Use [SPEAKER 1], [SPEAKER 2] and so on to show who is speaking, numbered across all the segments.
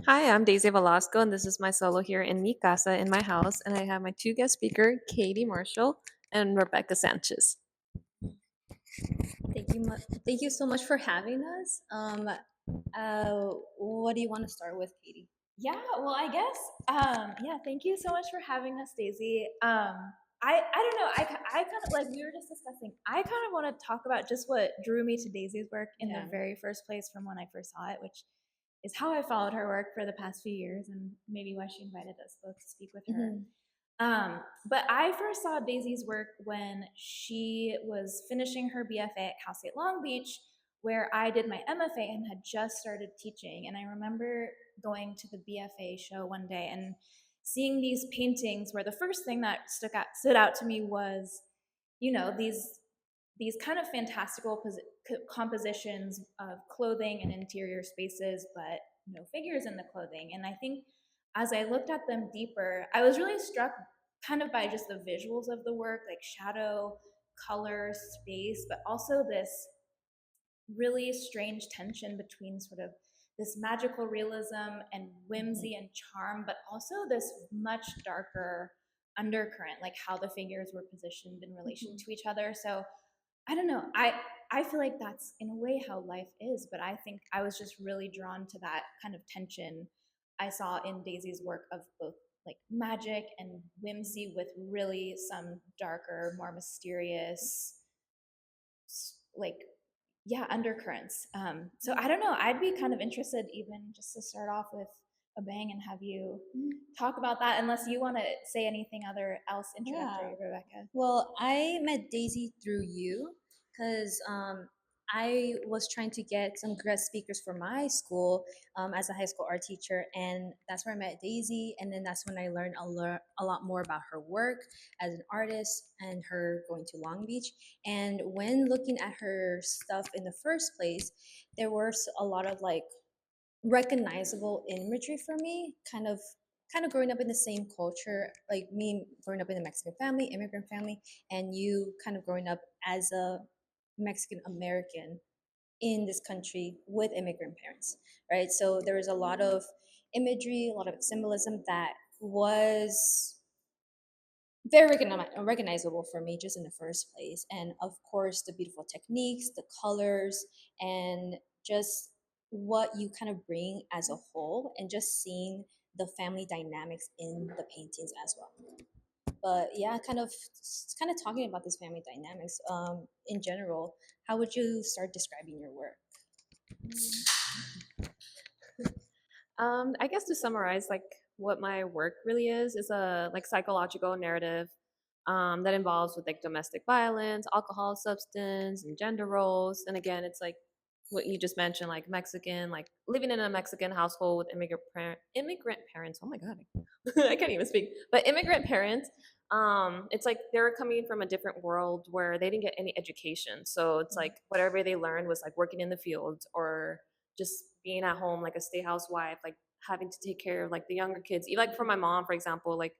[SPEAKER 1] Hi, I'm Daisy Velasco, and this is my solo here in Mi Casa in my house. And I have my two guest speaker, Katie Marshall and Rebecca Sanchez.
[SPEAKER 2] Thank you so much for having us. What do you want to start with, Katie?
[SPEAKER 3] Yeah, well, I guess, yeah, thank you so much for having us, Daisy. I don't know, I kind of like we were just discussing. I kind of want to talk about just what drew me to Daisy's work in the
[SPEAKER 2] Yeah.
[SPEAKER 3] very first place from when I first saw it, which is how I followed her work for the past few years, and maybe why she invited us both to speak with her.
[SPEAKER 2] Mhm.
[SPEAKER 3] But I first saw Daisy's work when she was finishing her BFA at Cal State Long Beach, where I did my MFA and had just started teaching. And I remember going to the BFA show one day and seeing these paintings where the first thing that stood out to me was, these kind of fantastical compositions of clothing and interior spaces, but no figures in the clothing. And I think as I looked at them deeper, I was really struck kind of by just the visuals of the work, like shadow, color, space, but also this really strange tension between sort of this magical realism and whimsy and charm, but also this much darker undercurrent, like how the figures were positioned in relation to each other. So I don't know. I feel like that's in a way how life is, but I think I was just really drawn to that kind of tension I saw in Daisy's work of both like magic and whimsy with really some darker, more mysterious, like yeah, undercurrents. So I don't know. I'd be kind of interested, even just to start off with a bang, and have you talk about that. Unless you want to say anything other else
[SPEAKER 2] Yeah.
[SPEAKER 3] introductory, Rebecca.
[SPEAKER 2] Well, I met Daisy through you because I was trying to get some guest speakers for my school as a high school art teacher, and that's where I met Daisy. And then that's when I learned a lot more about her work as an artist and her going to Long Beach. And when looking at her stuff in the first place, there was a lot of like recognizable imagery for me, kind of growing up in the same culture, like me growing up in a Mexican family, immigrant family, and you kind of growing up as a Mexican American in this country with immigrant parents, right? So there was a lot of imagery, a lot of symbolism that was very recognizable for me just in the first place. And of course, the beautiful techniques, the colors, and just what you kind of bring as a whole, and just seeing the family dynamics in the paintings as well. But yeah, kind of talking about this family dynamics in general, how would you start describing your work?
[SPEAKER 1] I guess to summarize, like what my work really is a like psychological narrative that involves with like domestic violence, alcohol, substance, and gender roles. And again, it's like what you just mentioned, like Mexican, like living in a Mexican household with immigrant parents. Oh my god, I can't even speak. But immigrant parents, it's like they're coming from a different world where they didn't get any education. So it's like whatever they learned was like working in the fields or just being at home like a stay housewife, like having to take care of like the younger kids. Like for my mom, for example, like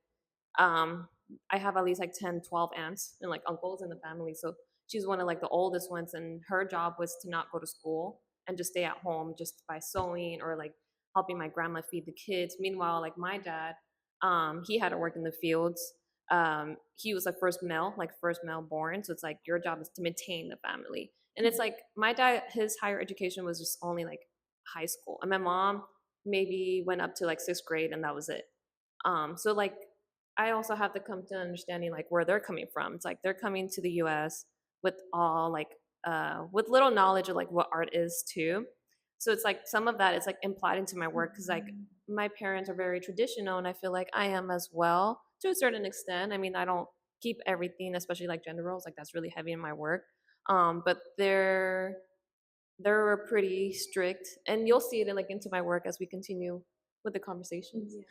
[SPEAKER 1] um I have at least like 10, 12 aunts and like uncles in the family. So she's one of like the oldest ones, and her job was to not go to school and just stay at home just by sewing or like helping my grandma feed the kids. Meanwhile, like my dad, he had to work in the fields. He was like first male born. So it's like your job is to maintain the family. And it's like my dad, his higher education was just only like high school. And my mom maybe went up to like sixth grade and that was it. So like I also have to come to understanding like where they're coming from. It's like they're coming to the US with all like with little knowledge of like what art is too. So it's like some of that is like implied into my work because like my parents are very traditional and I feel like I am as well to a certain extent. I mean, I don't keep everything, especially like gender roles, like that's really heavy in my work. But they're pretty strict and you'll see it in like into my work as we continue with the conversations.
[SPEAKER 2] Yeah.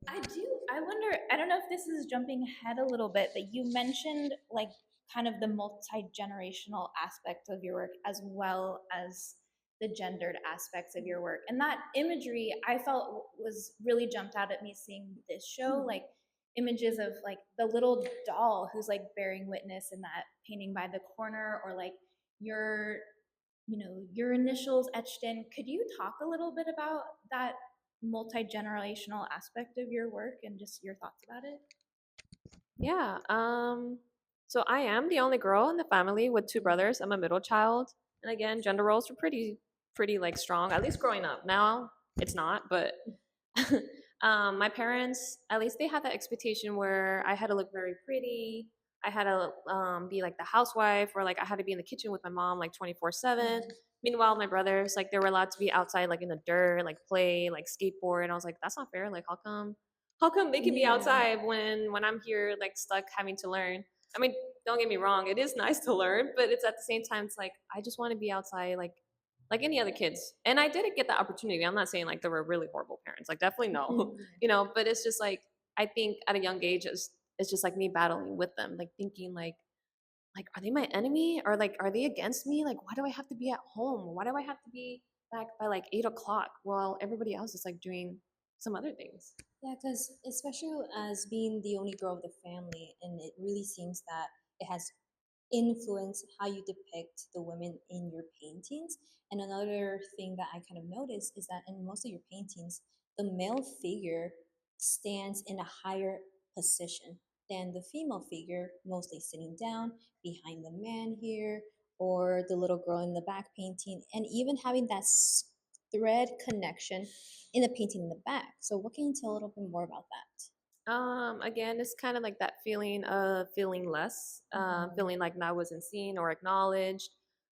[SPEAKER 3] I do. I wonder, I don't know if this is jumping ahead a little bit, but you mentioned like kind of the multi generational aspect of your work as well as the gendered aspects of your work. And that imagery I felt was really jumped out at me seeing this show, like images of like the little doll who's like bearing witness in that painting by the corner, or like your your initials etched in. Could you talk a little bit about that multi-generational aspect of your work and just your thoughts about it?
[SPEAKER 1] Yeah. So I am the only girl in the family with two brothers. I'm a middle child. And again, gender roles were pretty like strong, at least growing up. Now it's not, but my parents, at least they had that expectation where I had to look very pretty. I had to be like the housewife, or like I had to be in the kitchen with my mom like 24/7. Meanwhile, my brothers, like they were allowed to be outside, like in the dirt, like play, like skateboard. And I was like, that's not fair. Like, how come they can be
[SPEAKER 2] Yeah.
[SPEAKER 1] outside when I'm here like stuck having to learn? I mean, don't get me wrong, it is nice to learn, but it's at the same time it's like I just want to be outside like any other kids. And I didn't get that opportunity. I'm not saying like there were really horrible parents. Like definitely no. But it's just like I think at a young age it's just like me battling with them, like thinking like are they my enemy, or like are they against me? Like why do I have to be at home? Why do I have to be back by like 8 o'clock while everybody else is like doing some other things?
[SPEAKER 2] Yeah, because especially as being the only girl of the family, and it really seems that it has influenced how you depict the women in your paintings. And another thing that I kind of noticed is that in most of your paintings, the male figure stands in a higher position than the female figure, mostly sitting down behind the man here, or the little girl in the back painting, and even having that thread connection in the painting in the back. So, what can you tell a little bit more about that?
[SPEAKER 1] Again, it's kind of like that feeling of feeling less,
[SPEAKER 2] Mhm.
[SPEAKER 1] feeling like I wasn't seen or acknowledged.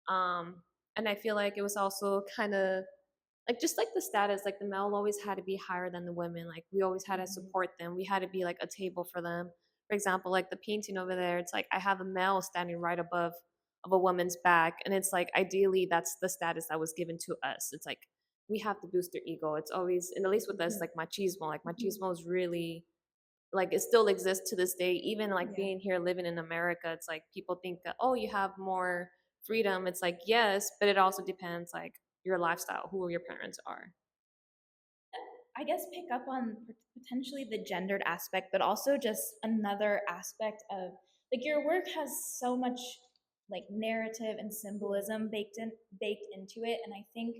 [SPEAKER 1] Um, and I feel like it was also kind of like just like the status, like the male always had to be higher than the women. Like we always had to
[SPEAKER 2] Mhm.
[SPEAKER 1] support them. We had to be like a table for them. For example, like the painting over there, it's like I have a male standing right above of a woman's back, and it's like ideally that's the status that was given to us. It's like we have to boost their ego. It's always, and at least with us,
[SPEAKER 2] Mhm.
[SPEAKER 1] like machismo. Like
[SPEAKER 2] Mhm.
[SPEAKER 1] machismo is really like it still exists to this day, even like
[SPEAKER 2] Yeah.
[SPEAKER 1] being here living in America. It's like people think that, oh, you have more freedom. It's like yes, but it also depends like your lifestyle, who your parents are.
[SPEAKER 3] I guess pick up on potentially the gendered aspect, but also just another aspect of like your work has so much like narrative and symbolism baked into it, and I think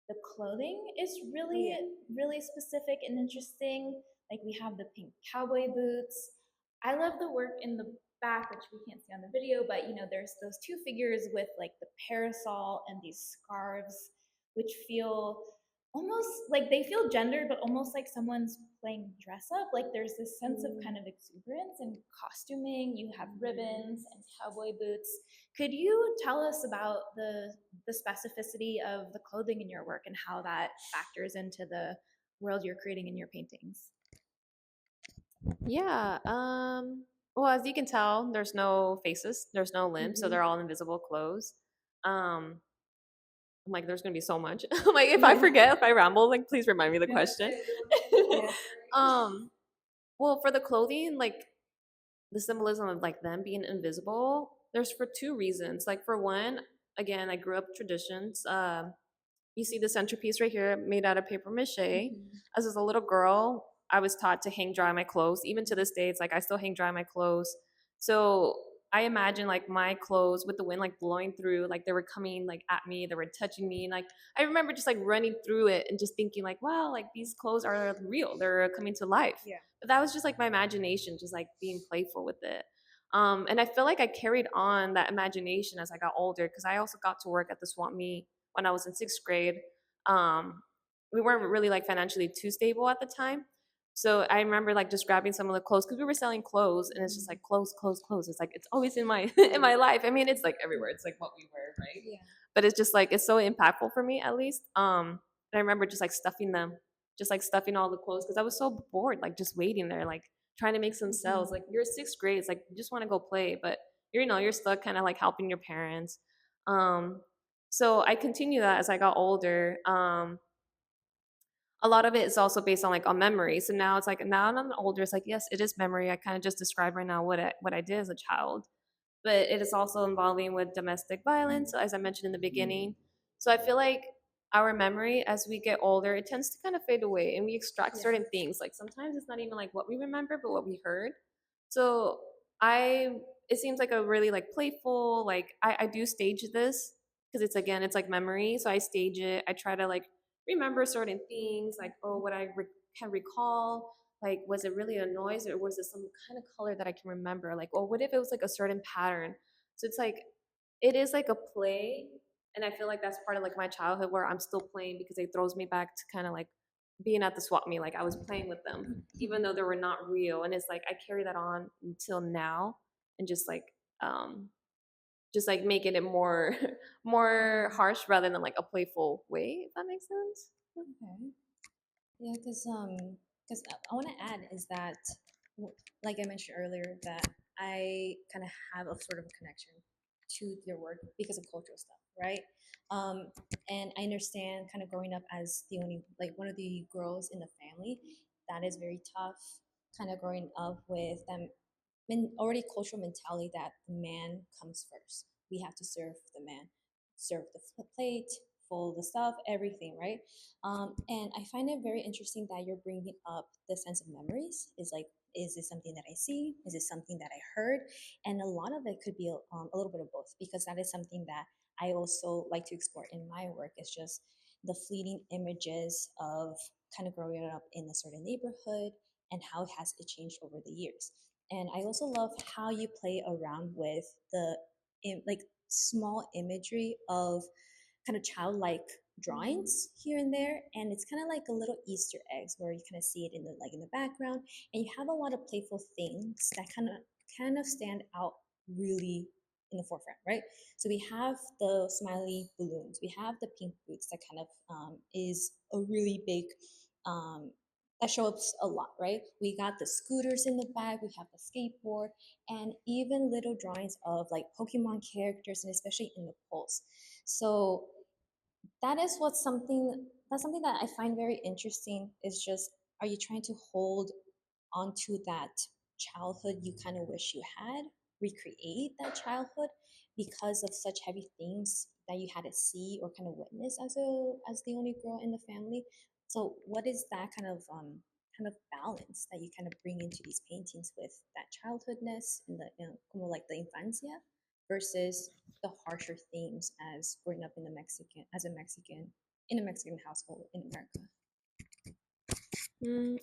[SPEAKER 3] the clothing is
[SPEAKER 2] Oh
[SPEAKER 3] really
[SPEAKER 2] yeah.
[SPEAKER 3] really specific and interesting. Like we have the pink cowboy boots. I love the work in the back, which we can't see on the video, but there's those two figures with like the parasol and these scarves, which feel almost like they feel gendered, but almost like someone's playing dress up. Like there's this sense of
[SPEAKER 2] Mm.
[SPEAKER 3] kind of exuberance and costuming. You have ribbons and cowboy boots. Could you tell us about the specificity of the clothing in your work and how that factors into the world you're creating in your paintings?
[SPEAKER 1] Yeah. Well, as you can tell, there's no faces, there's no limbs, so
[SPEAKER 2] Mhm.
[SPEAKER 1] they're all invisible clothes. I'm like, there's gonna be so much. Like, if I forget, if I ramble, like, please remind me the question.
[SPEAKER 2] Yeah.
[SPEAKER 1] um, well, for the clothing, like the symbolism of like them being invisible, there's for two reasons. Like, for one, again, I grew up traditions. You see the centerpiece right here made out of paper mache.
[SPEAKER 2] Mhm.
[SPEAKER 1] As a little girl, I was taught to hang dry my clothes. Even to this day, it's like I still hang dry my clothes. So I imagine like my clothes with the wind like blowing through, like they were coming like at me, they were touching me. And like I remember just like running through it and just thinking like, wow, like these clothes are real. They're coming to life.
[SPEAKER 2] Yeah.
[SPEAKER 1] But that was just like my imagination, just like being playful with it. And I feel like I carried on that imagination as I got older because I also got to work at the swap meet when I was in sixth grade. Um, we weren't really like financially too stable at the time. So I remember like just grabbing some of the clothes because we were selling clothes, and it's just like clothes, clothes, clothes. It's like it's always in my in my life. I mean, it's like everywhere. It's like what we wear, right?
[SPEAKER 2] Yeah.
[SPEAKER 1] But it's just like it's so impactful for me at least. And I remember just like stuffing them, just like stuffing all the clothes because I was so bored, like just waiting there, like trying to make some sales. Like you're sixth grade, it's like you just want to go play, but you're stuck kind of like helping your parents. Um, so I continued that as I got older. A lot of it is also based on like on memory. So now it's like now I'm older, it's like yes, it is memory. I kind of just described right now what I did as a child, but it is also involving with domestic violence, as I mentioned in the beginning. So I feel like our memory as we get older, it tends to kind of fade away, and we extract
[SPEAKER 2] Yeah.
[SPEAKER 1] certain things. Like sometimes it's not even like what we remember, but what we heard. So I, it seems like a really like playful, like I do stage this because it's again, it's like memory. So I stage it. I try to like remember certain things, like oh, what can recall. Like, was it really a noise or was it some kind of color that I can remember? Like, oh, what if it was like a certain pattern? So it's like it is like a play, and I feel like that's part of like my childhood where I'm still playing because it throws me back to kind of like being at the swap meet. Like I was playing with them, even though they were not real. And it's like I carry that on until now, and just like making it more more harsh rather than like a playful way, if that makes sense.
[SPEAKER 2] Okay. Yeah, because I want to add is that, like I mentioned earlier, that I kind of have a sort of a connection to your work because of cultural stuff, right? Um, and I understand kind of growing up as the only, like one of the girls in the family, that is very tough. Kind of growing up with them already cultural mentality that the man comes first. We have to serve the man, serve the plate, fold the stuff, everything, right? And I find it very interesting that you're bringing up the sense of memories. Is like, is this something that I see? Is it something that I heard? And a lot of it could be a little bit of both, because that is something that I also like to explore in my work. It's just the fleeting images of kind of growing up in a certain neighborhood and how has it changed over the years. And I also love how you play around with the like small imagery of kind of childlike drawings here and there, and it's kind of like a little Easter eggs where you kind of see it in the like in the background, and you have a lot of playful things that kind of stand out really in the forefront, right? So we have the smiley balloons, we have the pink boots that kind of is a really big um, that shows up a lot, right? We got the scooters in the back, we have the skateboard, and even little drawings of like Pokemon characters, and especially in the poles. So that is what's something that's something that I find very interesting. Is just, are you trying to hold onto that childhood you kind of wish you had, recreate that childhood because of such heavy things that you had to see or kind of witness as the only girl in the family? So what is that kind of balance that you kind of bring into these paintings with that childhoodness and the, como like the infancia versus the harsher themes as growing up in the Mexican as a Mexican in a Mexican household in America?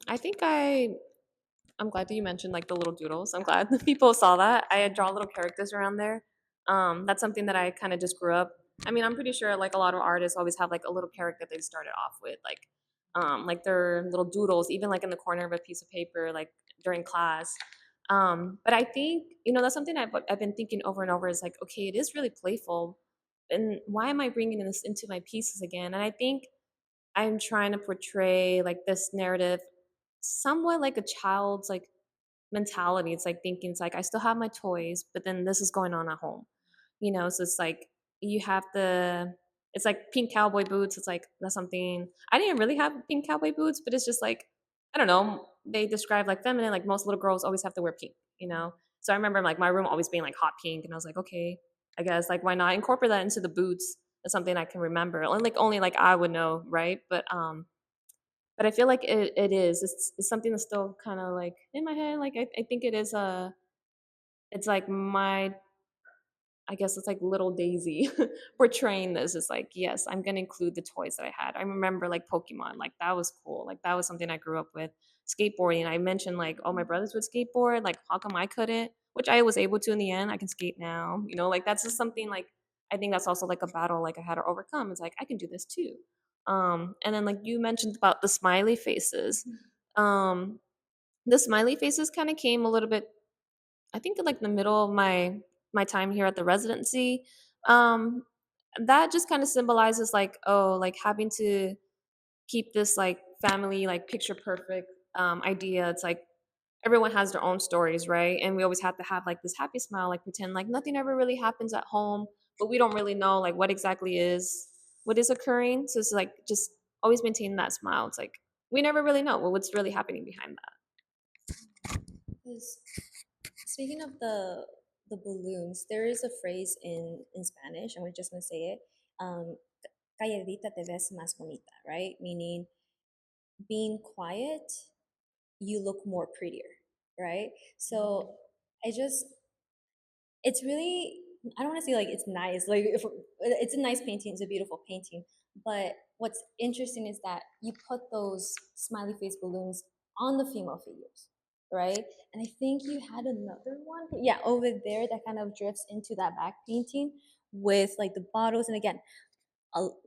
[SPEAKER 1] I think I'm glad that you mentioned like the little doodles. I'm glad people saw that. I draw little characters around there. That's something that I kind of just grew up. I mean, I'm pretty sure like a lot of artists always have like a little character they started off with, like their little doodles, even like in the corner of a piece of paper, like during class. But I think that's something I've been thinking over and over is like, okay, it is really playful, and why am I bringing this into my pieces again? And I think I'm trying to portray like this narrative somewhat like a child's like mentality. It's like thinking it's like I still have my toys, but then this is going on at home. So it's like you have the it's like pink cowboy boots. It's like that's something I didn't really have pink cowboy boots, but it's just like I don't know. They describe like feminine, like most little girls always have to wear pink. So I remember like my room always being like hot pink, and I was like, okay, I guess like why not incorporate that into the boots? That's something I can remember. And like only like I would know, right? But I feel like it is. It's something that's still kind of like in my head. Like I think it is it's like my I guess it's like little Daisy portraying this. It's like, yes, I'm gonna include the toys that I had. I remember like Pokemon, like that was cool. Like that was something I grew up with. Skateboarding. I mentioned like, oh, my brothers would skateboard. Like, how come I couldn't? Which I was able to in the end. I can skate now. Like that's just something like I think that's also like a battle like I had to overcome. It's like I can do this too. And then like you mentioned about the smiley faces. Um, the smiley faces kind of came a little bit I think in like the middle of my time here at the residency. Um, that just kind of symbolizes like, oh, like having to keep this like family like picture perfect idea. It's like everyone has their own stories, right? And we always have to have like this happy smile, like pretend like nothing ever really happens at home, but we don't really know like what is occurring. So it's like just always maintaining that smile. It's like we never really know what's really happening behind that.
[SPEAKER 2] Because speaking of the balloons, there is a phrase in Spanish, and we're just gonna say it. Um, Calladita te ves más bonita, right? Meaning being quiet, you look more prettier, right? So I just it's really I don't want to say like it's nice. Like if it's a nice painting, it's a beautiful painting. But what's interesting is that you put those smiley face balloons on the female figures, right? And I think you had another one, yeah, over there that kind of drifts into that back painting with like the bottles. And again,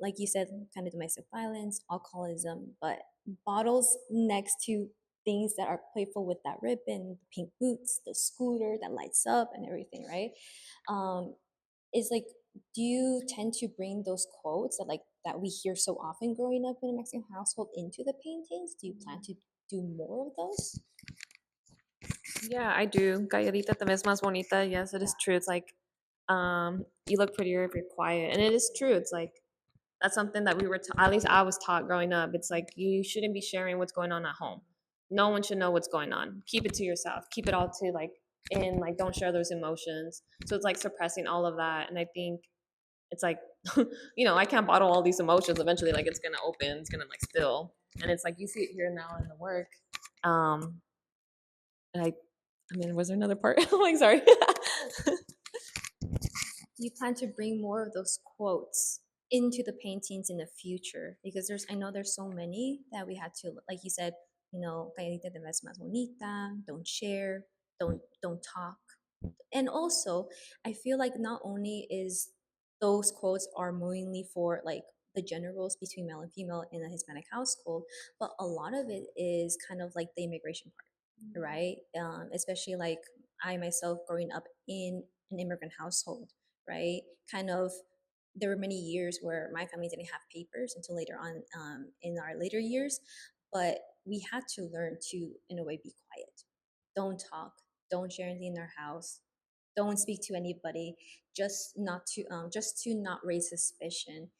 [SPEAKER 2] like you said, kind of domestic violence, alcoholism, but bottles next to things that are playful with that ribbon, the pink boots, the scooter that lights up, and everything, right? Um, is like, do you tend to bring those quotes that like that we hear so often growing up in a Mexican household into the paintings? Do you plan to do more of those?
[SPEAKER 1] Yeah, I do. Gallerita te ves más bonita. Yes, it is true. It's like, you look prettier if you're quiet, and it is true. It's like that's something that we were, at least I was taught growing up. It's like you shouldn't be sharing what's going on at home. No one should know what's going on. Keep it to yourself. Keep it all to like in like don't share those emotions. So it's like suppressing all of that, and I think it's like, I can't bottle all these emotions. Eventually, like it's gonna open. It's gonna like spill, and it's like you see it here now in the work. Um, and I mean, was there another part? I'm like, sorry.
[SPEAKER 2] Do you plan to bring more of those quotes into the paintings in the future? Because I know there's so many that we had to, like you said, calladita te ves más bonita, don't share, don't talk. And also, I feel like not only is those quotes are mainly for like the gender roles between male and female in a Hispanic household, but a lot of it is kind of like the immigration part, right? Especially like I myself growing up in an immigrant household, right? Kind of, there were many years where my family didn't have papers until later on, in our later years, but we had to learn to, in a way, be quiet. Don't talk. Don't share anything in our house. Don't speak to anybody. Just to not raise suspicion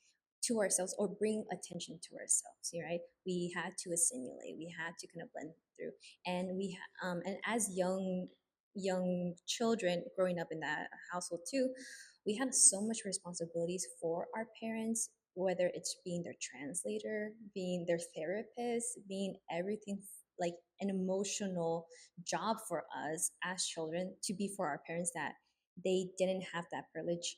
[SPEAKER 2] to ourselves or bring attention to ourselves. Right? We had to assimilate. We had to kind of blend through, and and as young children growing up in that household too, we had so much responsibilities for our parents, whether it's being their translator, being their therapist, being everything, like an emotional job for us as children to be for our parents that they didn't have that privilege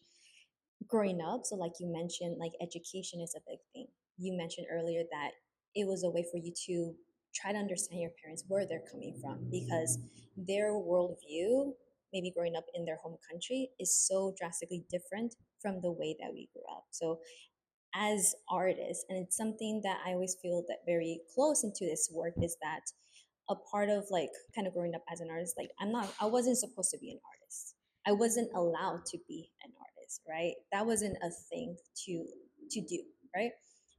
[SPEAKER 2] growing up. So like you mentioned, like education is a big thing. You mentioned earlier that it was a way for you to try to understand your parents, where they're coming from, because their worldview, maybe growing up in their home country, is so drastically different from the way that we grew up. So as artists, and it's something that I always feel that very close into this work, is that a part of like kind of growing up as an artist, like I wasn't supposed to be an artist. I wasn't allowed to be an artist, right? That wasn't a thing to do, right?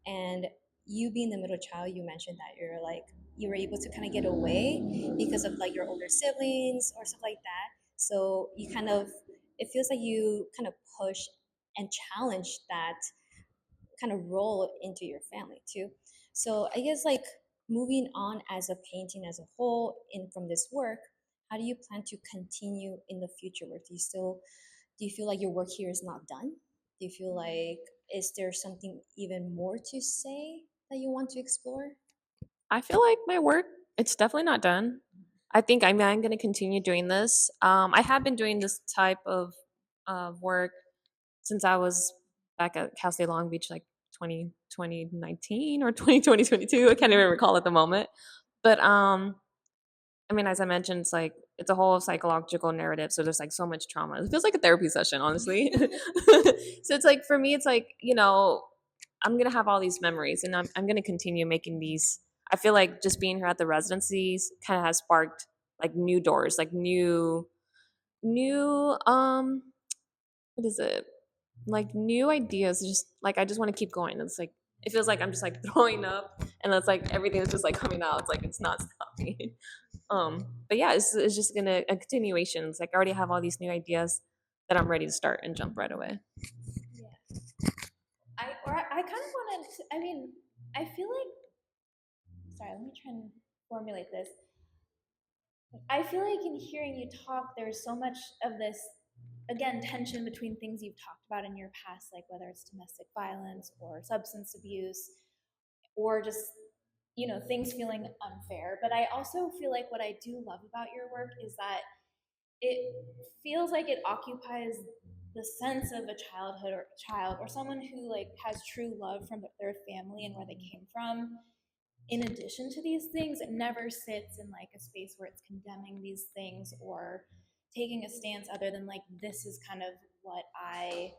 [SPEAKER 2] And you being the middle child, you mentioned that you were able to kind of get away because of like your older siblings or stuff like that. So you kind of, it feels like you kind of push and challenge that kind of role into your family too. So I guess like moving on as a painting as a whole in from this work, how do you plan to continue in the future work? Do you feel like your work here is not done? Do you feel like, is there something even more to say that you want to explore?
[SPEAKER 1] I feel like my work, it's definitely not done. I think I'm going to continue doing this. I have been doing this type of work since I was back at Cal State Long Beach, like 2019 or 2022. I can't even recall at the moment. But I mean, as I mentioned, it's like it's a whole psychological narrative. So there's like so much trauma. It feels like a therapy session, honestly. So it's like for me, it's like, I'm gonna have all these memories and I'm gonna continue making these. I feel like just being here at the residencies kind of has sparked like new doors, like new what is it? Like new ideas. Just like I just want to keep going. It's like it feels like I'm just like throwing up and it's like everything is just like coming out. It's like it's not stopping. But yeah, it's just gonna a continuation. It's like I already have all these new ideas that I'm ready to start and jump right away.
[SPEAKER 3] Yeah. I kind of wanted to, I mean, I feel like, sorry, let me try and formulate this. I feel like in hearing you talk, there's so much of this, again, tension between things you've talked about in your past, like whether it's domestic violence or substance abuse or just, things feeling unfair. But I also feel like what I do love about your work is that it feels like it occupies the sense of a childhood or child or someone who like has true love from their family and where they came from in addition to these things. It never sits in like a space where it's condemning these things or taking a stance other than like this is kind of what I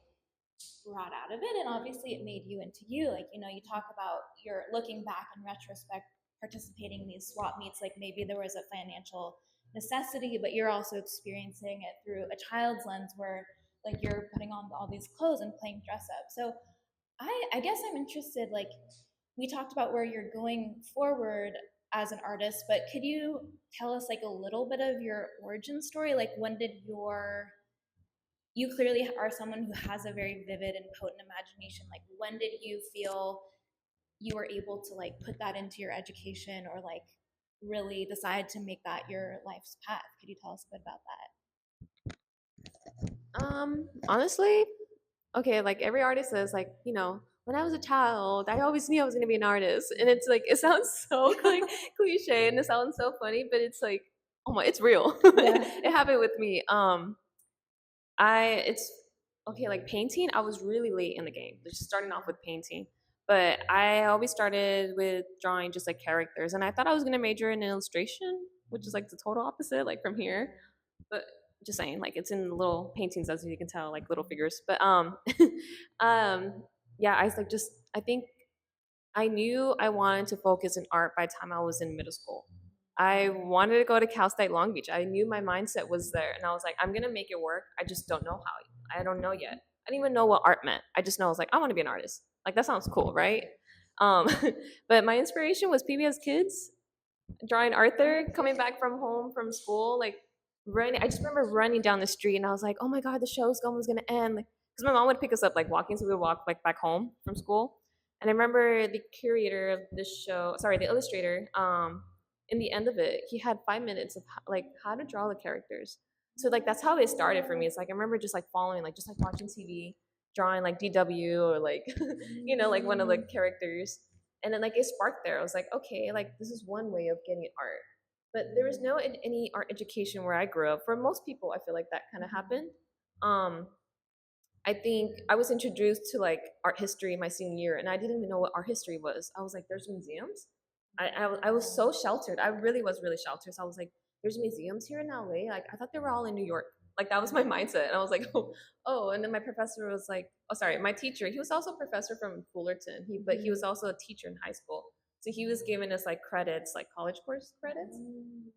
[SPEAKER 3] brought out of it. And obviously it made you into you. Like, you know, you talk about you're looking back in retrospect, participating in these swap meets, like maybe there was a financial necessity, but you're also experiencing it through a child's lens where like you're putting on all these clothes and playing dress up. So I guess I'm interested, like we talked about where you're going forward as an artist, but could you tell us like a little bit of your origin story? Like when did your you clearly are someone who has a very vivid and potent imagination. Like when did you feel you were able to like put that into your education or like really decide to make that your life's path? Could you tell us a bit about
[SPEAKER 1] Honestly, okay, like every artist says, like, you know, when I was a child, I always knew I was gonna be an artist. And it's like it sounds so cliche and it sounds so funny, but it's like, oh my, it's real.
[SPEAKER 2] Yeah.
[SPEAKER 1] It happened with me. It's okay, like painting, I was really late in the game, just starting off with painting. But I always started with drawing just like characters, and I thought I was gonna major in illustration, which is like the total opposite, like from here. But just saying, like it's in little paintings, as you can tell, like little figures. But yeah, I was like just I think I knew I wanted to focus in art by the time I was in middle school. I wanted to go to Cal State Long Beach. I knew my mindset was there, and I was like, I'm gonna make it work. I just don't know how. I don't know yet. I didn't even know what art meant. I just know I was like, I want to be an artist. Like that sounds cool, right? Um, but my inspiration was PBS Kids, drawing Arthur coming back from home from school, like running. I just remember running down the street, and I was like, oh my god, the show's was gonna end. Like, because my mom would pick us up like walking, so we would walk like back home from school. And I remember the curator of this show, sorry, the illustrator, in the end of it, he had 5 minutes of like how to draw the characters. So like that's how it started for me. It's like I remember just like following, like just like watching TV, drawing like DW or like you know like one of the characters, and then like it sparked there. I was like, okay, like this is one way of getting art. But there was no any art education where I grew up. For most people, I feel like that kind of happened. Um, I think I was introduced to like art history my senior year, and I didn't even know what art history was. I was like, "There's museums." I was so sheltered. I really was really sheltered. So I was like, "There's museums here in LA." Like I thought they were all in New York. Like that was my mindset, and I was like, "Oh, oh." And then my professor was like, "Oh, sorry." My teacher, he was also a professor from Fullerton. But he was also a teacher in high school. So he was giving us like credits, like college course credits.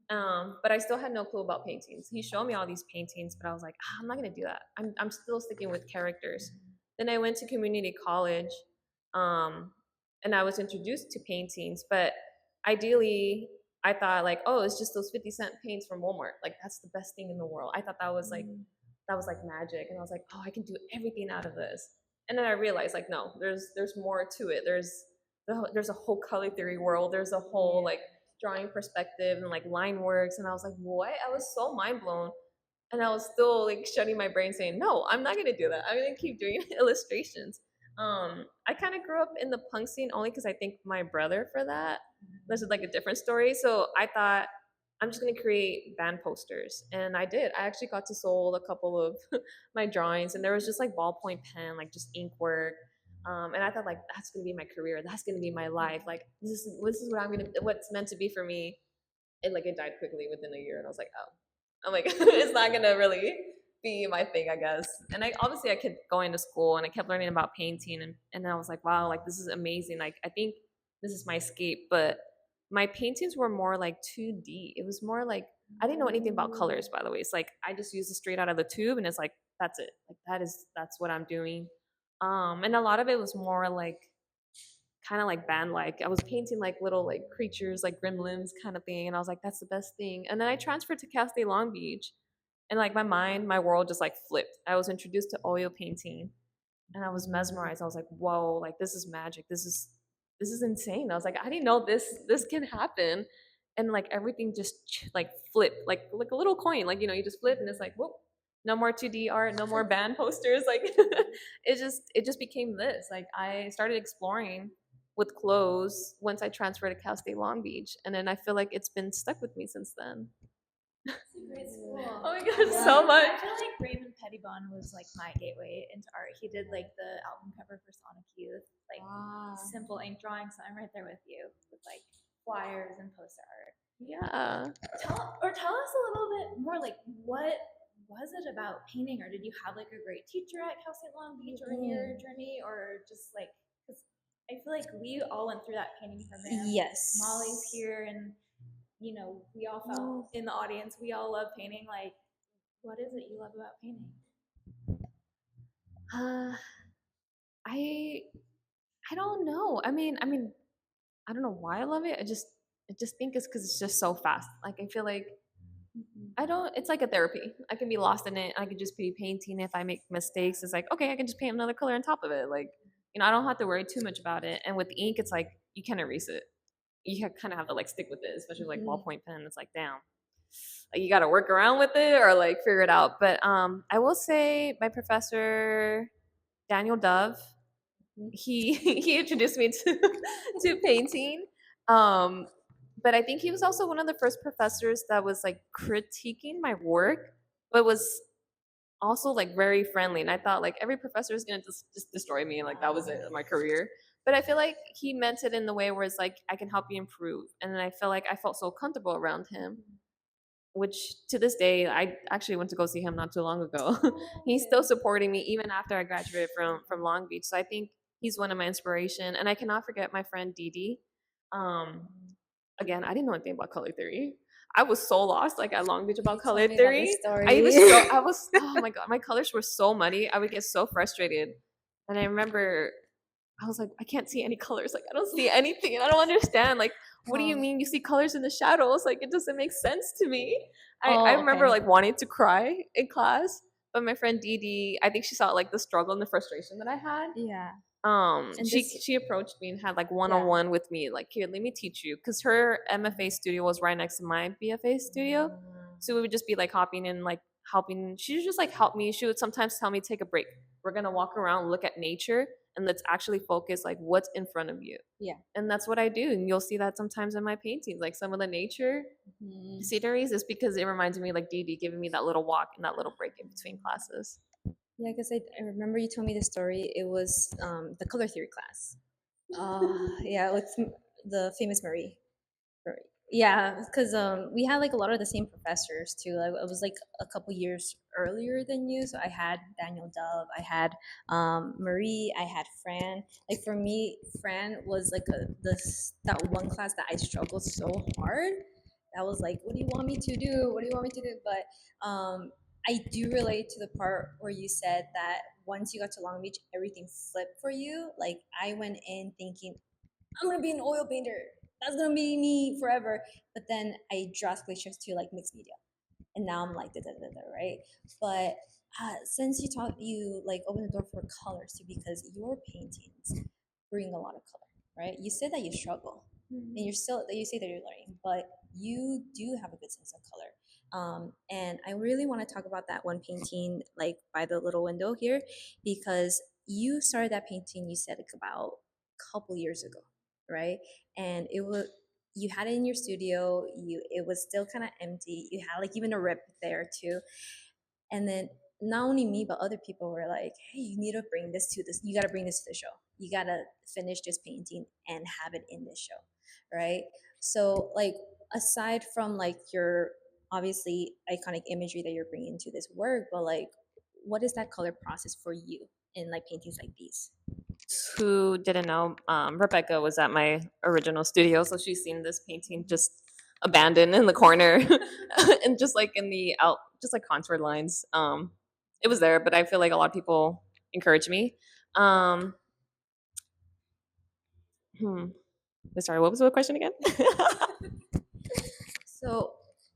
[SPEAKER 1] But I still had no clue about paintings. He showed me all these paintings, but I was like, I'm not gonna do that. I'm still sticking with characters. Then I went to community college, um, and I was introduced to paintings. But ideally, I thought like, oh, it's just those 50-cent paints from Walmart. Like that's the best thing in the world. I thought that was like magic, and I was like, oh, I can do everything out of this. And then I realized like, no, there's more to it. There's a whole color theory world. There's a whole like drawing perspective and like line works, and I was like, what? I was so mind blown, and I was still like shutting my brain saying, no, I'm not gonna do that. I'm gonna keep doing illustrations. I kind of grew up in the punk scene only because I think my brother for that. This is like a different story. So I thought I'm just gonna create band posters, and I did. I actually got to sold a couple of my drawings, and there was just like ballpoint pen, like just ink work. And I thought like that's gonna be my career. That's gonna be my life. Like this is what I'm gonna what's meant to be for me. And like it died quickly within a year, and I was like, oh, I'm like it's not gonna really be my thing, I guess. And I obviously I kept going to school, and I kept learning about painting, and then I was like, wow, like this is amazing. Like I think this is my escape. But my paintings were more like 2D. It was more like I didn't know anything about colors, by the way. It's like I just used it straight out of the tube, and it's like that's it. Like that's what I'm doing. And a lot of it was more like kind of like band like. I was painting like little like creatures, like gremlins kind of thing, and I was like, that's the best thing. And then I transferred to Cal State Long Beach, and like my world just like flipped. I was introduced to oil painting, and I was mesmerized. I was like, whoa, like this is magic. This is insane. I was like, I didn't know this can happen. And like everything just like flipped, like a little coin. Like you just flip, and it's like, whoop, no more 2D art, no more band posters. Like it just became this. Like I started exploring with clothes once I transferred to Cal State Long Beach, and then I feel like it's been stuck with me since then.
[SPEAKER 3] It's a great school.
[SPEAKER 1] Oh my gosh, so much.
[SPEAKER 3] I feel like Raymond Eddie Bond was like my gateway into art. He did like the album cover for Sonic Youth, like simple ink drawings. So I'm right there with you with like flyers and poster art.
[SPEAKER 1] Yeah.
[SPEAKER 3] Tell us a little bit more, like what was it about painting, or did you have like a great teacher at Cal State Long Beach or in your journey, or just like, because I feel like we all went through that painting program.
[SPEAKER 2] Yes.
[SPEAKER 3] Molly's here, and you know, we all felt in the audience, we all love painting. Like, what is it you love about painting?
[SPEAKER 1] I I don't know. I don't know why I love it. I just think it's because it's just so fast. Like I feel like I don't. It's like a therapy. I can be lost in it. I can just be painting. If I make mistakes, it's like okay, I can just paint another color on top of it. Like I don't have to worry too much about it. And with ink, it's like you can't erase it. You kind of have to like stick with it, especially like ballpoint pen. It's like damn, like you got to work around with it or like figure it out. But I will say my professor Daniel Dove, he introduced me to to painting. Um, but I think he was also one of the first professors that was like critiquing my work, but was also like very friendly. And I thought like every professor is gonna just destroy me, and like that was it, my career. But I feel like he meant it in the way where it's like I can help you improve, and then I feel like I felt so comfortable around him, which to this day I actually went to go see him not too long ago. He's still supporting me even after I graduated from Long Beach. So I think he's one of my inspiration, and I cannot forget my friend Dee Dee. Um, Again, I didn't know anything about color theory. I was so lost like at Long Beach about color theory. I was oh my god, my colors were so muddy. I would get so frustrated. And I remember I was like, I can't see any colors. Like I don't see anything. And I don't understand. Like, what do you mean you see colors in the shadows? Like it doesn't make sense to me. I remember like wanting to cry in class. But my friend Dee Dee, I think she saw like the struggle and the frustration that I had.
[SPEAKER 2] Yeah.
[SPEAKER 1] She approached me and had like one-on-one with me, like here, let me teach you, because her MFA studio was right next to my BFA studio. So we would just be like hopping in, like helping. She would just like help me. She would sometimes tell me, take a break, we're gonna walk around, look at nature, and let's actually focus like what's in front of you.
[SPEAKER 2] Yeah.
[SPEAKER 1] And that's what I do, and you'll see that sometimes in my paintings, like some of the nature sceneries is because it reminds me like Dee Dee giving me that little walk and that little break in between classes.
[SPEAKER 2] Yeah, because I remember you told me the story. It was the color theory class. Yeah, with the famous Marie. Yeah, because we had like a lot of the same professors too. Like I was like a couple years earlier than you, so I had Daniel Dove, I had Marie, I had Fran. Like for me, Fran was like that one class that I struggled so hard. That was like, what do you want me to do? What do you want me to do? But I do relate to the part where you said that once you got to Long Beach, everything flipped for you. Like I went in thinking, I'm gonna be an oil painter. That's gonna be me forever. But then I drastically shifted to like mixed media, and now I'm like right. But since you like opened the door for colors too, because your paintings bring a lot of color, right? You said that you struggle, and you say that you're learning, but you do have a good sense of color. And I really want to talk about that one painting, like by the little window here, because you started that painting. You said like about a couple years ago, right? And it was you had it in your studio. It was still kind of empty. You had like even a rip there too. And then not only me but other people were like, hey, you need to bring this to this. You got to bring this to the show. You got to finish this painting and have it in this show, right? So like aside from like your obviously iconic imagery that you're bringing to this work, but like what is that color process for you in like paintings like these?
[SPEAKER 1] Who didn't know, Rebecca was at my original studio, so she's seen this painting just abandoned in the corner and just like in the out, just like contour lines. It was there, but I feel like a lot of people encourage me. Um, hmm. Sorry, what was the question again?
[SPEAKER 2] So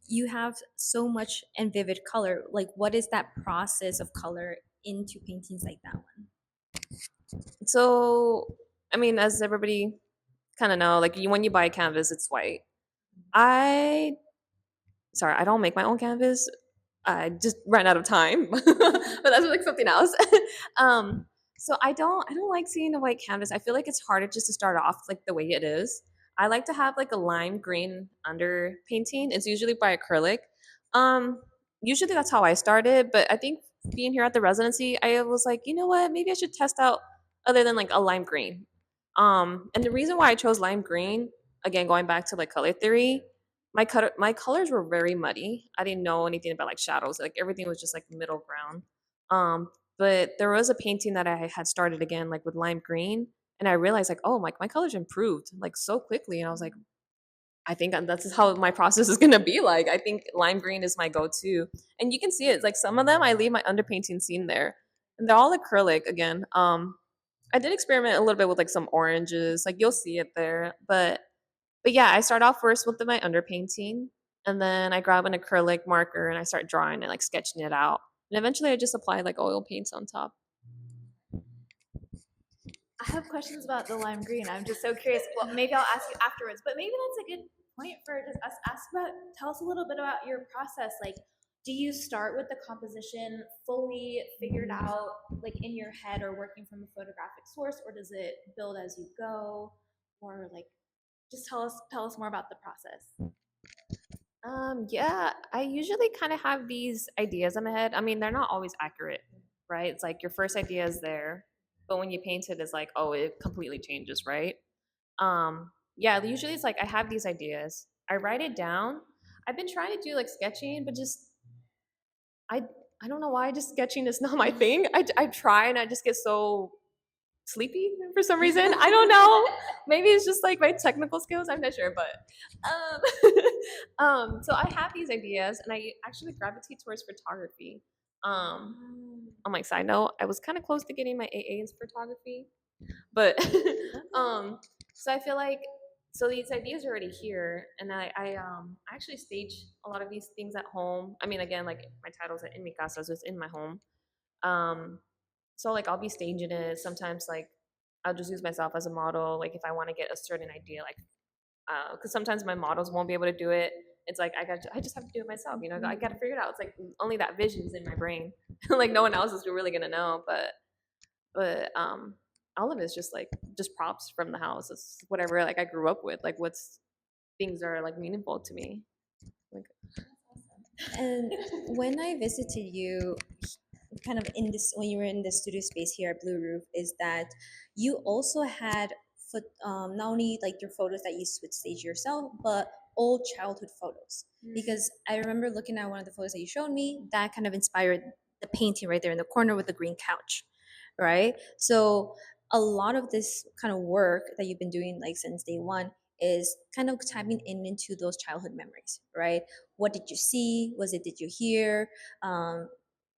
[SPEAKER 2] you have so much and vivid color. Like, what is that process of color into paintings like that one?
[SPEAKER 1] So, I mean, as everybody kind of know, like when you buy a canvas, it's white. I I don't make my own canvas. I just ran out of time, but that's like something else. um, so I don't like seeing a white canvas. I feel like it's harder just to start off like the way it is. I like to have like a lime green under painting. It's usually by acrylic. Um, Usually that's how I started, but I think being here at the residency, I was like, you know what, maybe I should test out other than like a lime green. And the reason why I chose lime green, again going back to like color theory, my colors were very muddy. I didn't know anything about like shadows. Like everything was just like middle ground. Um, but there was a painting that I had started again like with lime green, and I realized like, oh, my colors improved like so quickly, and I was like, I think that's how my process is gonna be like. I think lime green is my go-to, and you can see it. Like some of them, I leave my underpainting scene there, and they're all acrylic again. I did experiment a little bit with like some oranges, like you'll see it there. But yeah, I start off first with my underpainting, and then I grab an acrylic marker and I start drawing and like sketching it out, and eventually I just apply like oil paints on top.
[SPEAKER 3] I have questions about the lime green. I'm just so curious. Well, maybe I'll ask you afterwards, but maybe that's a good point for just us ask about. Tell us a little bit about your process. Like, do you start with the composition fully figured out, like in your head, or working from a photographic source, or does it build as you go, or like, just tell us more about the process.
[SPEAKER 1] Yeah, I usually kind of have these ideas in my head. I mean, they're not always accurate, right? It's like your first idea is there, but when you paint it, it's like, oh, it completely changes, right? Yeah, usually it's like I have these ideas, I write it down. I've been trying to do like sketching, but just I I don't know why. Just sketching is not my thing. I try and I just get so sleepy for some reason. I don't know. Maybe it's just like my technical skills. I'm not sure, but so I have these ideas, and I actually gravitate towards photography. On my side note, I was kind of close to getting my AA in photography, but so I feel like so these ideas are already here, and I actually stage a lot of these things at home. I mean, again, like my title's in mi casa, so it's in my home. Um, so like I'll be staging it. Sometimes like I'll just use myself as a model. Like if I want to get a certain idea, like because sometimes my models won't be able to do it. It's like I just have to do it myself. You know, I got to figure it out. It's like only that vision's in my brain. Like no one else is really gonna know. But all of it's just props from the house. It's whatever like I grew up with. Like what's things are like meaningful to me. Like
[SPEAKER 2] And when I visited you, kind of in this when you were in the studio space here at Blue Roof, is that you also had not only like your photos that you would stage yourself, but old childhood photos. Because I remember looking at one of the photos that you showed me that kind of inspired the painting right there in the corner with the green couch, right? So a lot of this kind of work that you've been doing like since day one is kind of tapping in into those childhood memories, right? What did you see? Was it did you hear?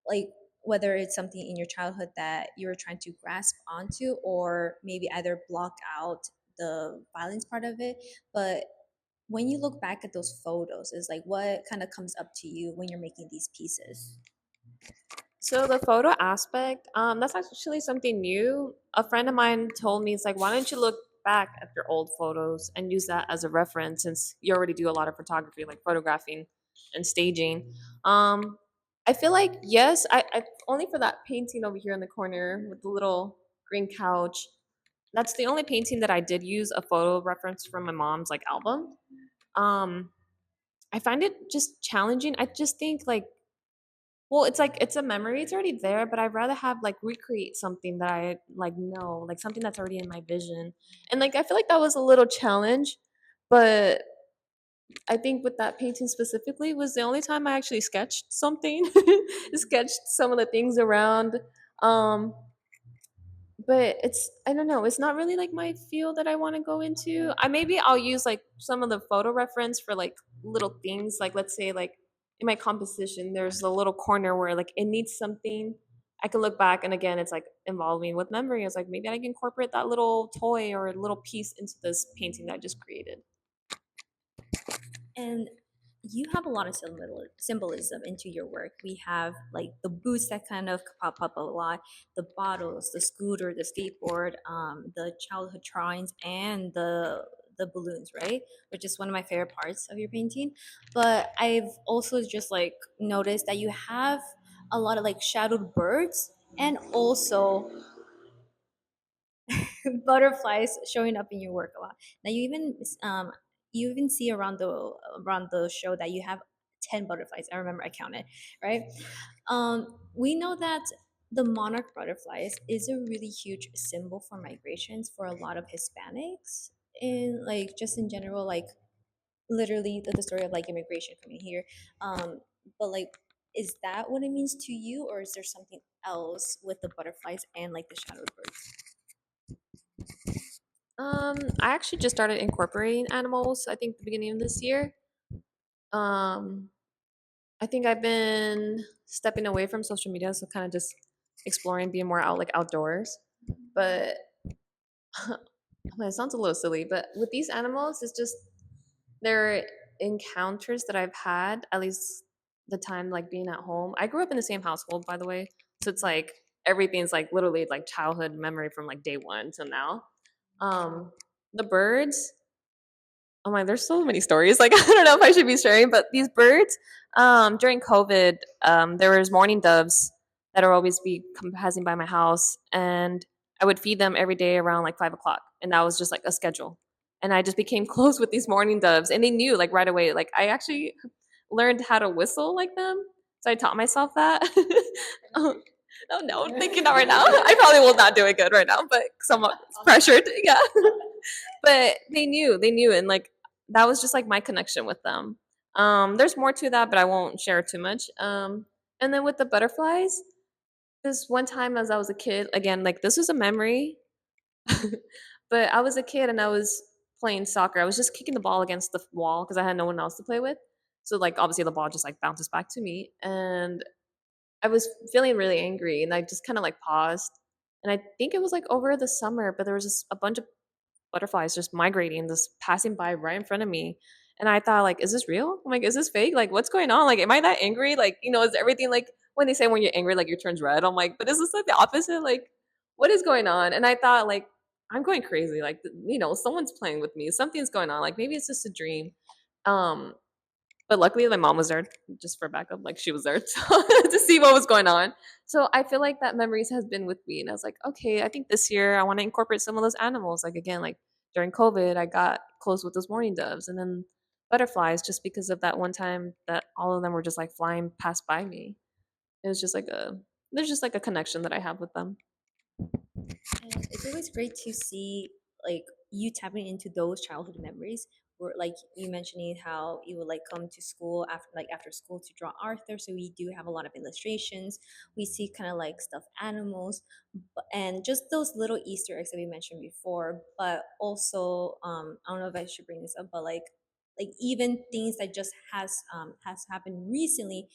[SPEAKER 2] Like whether it's something in your childhood that you were trying to grasp onto, or maybe either block out the violence part of it. But when you look back at those photos, is like what kind of comes up to you when you're making these pieces?
[SPEAKER 1] so the photo aspect, that's actually something new. A friend of mine told me it's like, why don't you look back at your old photos and use that as a reference since you already do a lot of photography, like photographing and staging. Um, I feel like yes, I only for that painting over here in the corner with the little green couch. That's the only painting that I did use a photo reference from my mom's like album. Um, I find it just challenging. I just think like well, it's like it's a memory, it's already there, but I'd rather have like recreate something that I like know, like something that's already in my vision. And like I feel like that was a little challenge, but I think with that painting specifically was the only time I actually sketched something, sketched some of the things around. Um, but it's I don't know, it's not really like my field that I want to go into. I maybe I'll use like some of the photo reference for like little things, like let's say like in my composition there's a little corner where like it needs something. I can look back and again it's like involving with memory. It's like maybe I can incorporate that little toy or a little piece into this painting that I just created.
[SPEAKER 2] And you have a lot of symbolism into your work. We have like the boots that kind of pop up a lot, the bottles, the scooter, the skateboard, the childhood drawings, and the balloons, right? Which is one of my favorite parts of your painting. But I've also just like noticed that you have a lot of like shadowed birds and also butterflies showing up in your work a lot. Now you even see around the show that you have 10 butterflies. I remember I counted, right? We know that the monarch butterflies is a really huge symbol for migrations for a lot of Hispanics in like just in general, like literally the story of like immigration coming here. Um, but like, is that what it means to you, or is there something else with the butterflies and like the shadowed birds?
[SPEAKER 1] I actually just started incorporating animals, I think the beginning of this year. Um, I think I've been stepping away from social media, so kind of just exploring, being more out like outdoors. But it sounds a little silly, but with these animals, it's just they're encounters that I've had, at least the time like being at home. I grew up in the same household, by the way. So it's like everything's like literally like childhood memory from like day one till now. Um, the birds, oh my, there's so many stories. Like I don't know if I should be sharing, but these birds, during COVID, there was mourning doves that are always be passing by my house, and I would feed them every day around like 5 o'clock, and that was just like a schedule. And I just became close with these mourning doves, and they knew like right away. Like I actually learned how to whistle like them, so I taught myself that. um, oh no, I'm thinking that right now. I probably will not do it good right now, but somewhat pressured. Yeah. But they knew, and like that was just like my connection with them. There's more to that, but I won't share too much. And then with the butterflies, this one time as I was a kid, again, like this was a memory, but I was a kid and I was playing soccer. I was just kicking the ball against the wall because I had no one else to play with. So like obviously the ball just like bounces back to me, and I was feeling really angry, and I just kind of like paused. And I think it was like over the summer, but there was just a bunch of butterflies just migrating, just passing by right in front of me. And I thought, like, is this real? I'm like, is this fake? Like, what's going on? Like, am I that angry? Like, is everything like when they say when you're angry, like your turns red? I'm like, but is this like the opposite? Like, what is going on? And I thought, like, I'm going crazy. Like, someone's playing with me. Something's going on. Like, maybe it's just a dream. Um, but luckily, my mom was there just for backup. Like she was there to see what was going on. So I feel like that memories has been with me, and I was like, okay, I think this year I want to incorporate some of those animals. Like again, like during COVID, I got close with those mourning doves, and then butterflies, just because of that one time that all of them were just like flying past by me. It was just like there's just like a connection that I have with them.
[SPEAKER 2] And it's always great to see like you tapping into those childhood memories where like you mentioning how you would like come to school after school to draw Arthur. So we do have a lot of illustrations. We see kind of like stuffed animals and just those little Easter eggs that we mentioned before. But also, I don't know if I should bring this up, but like even things that just has happened recently,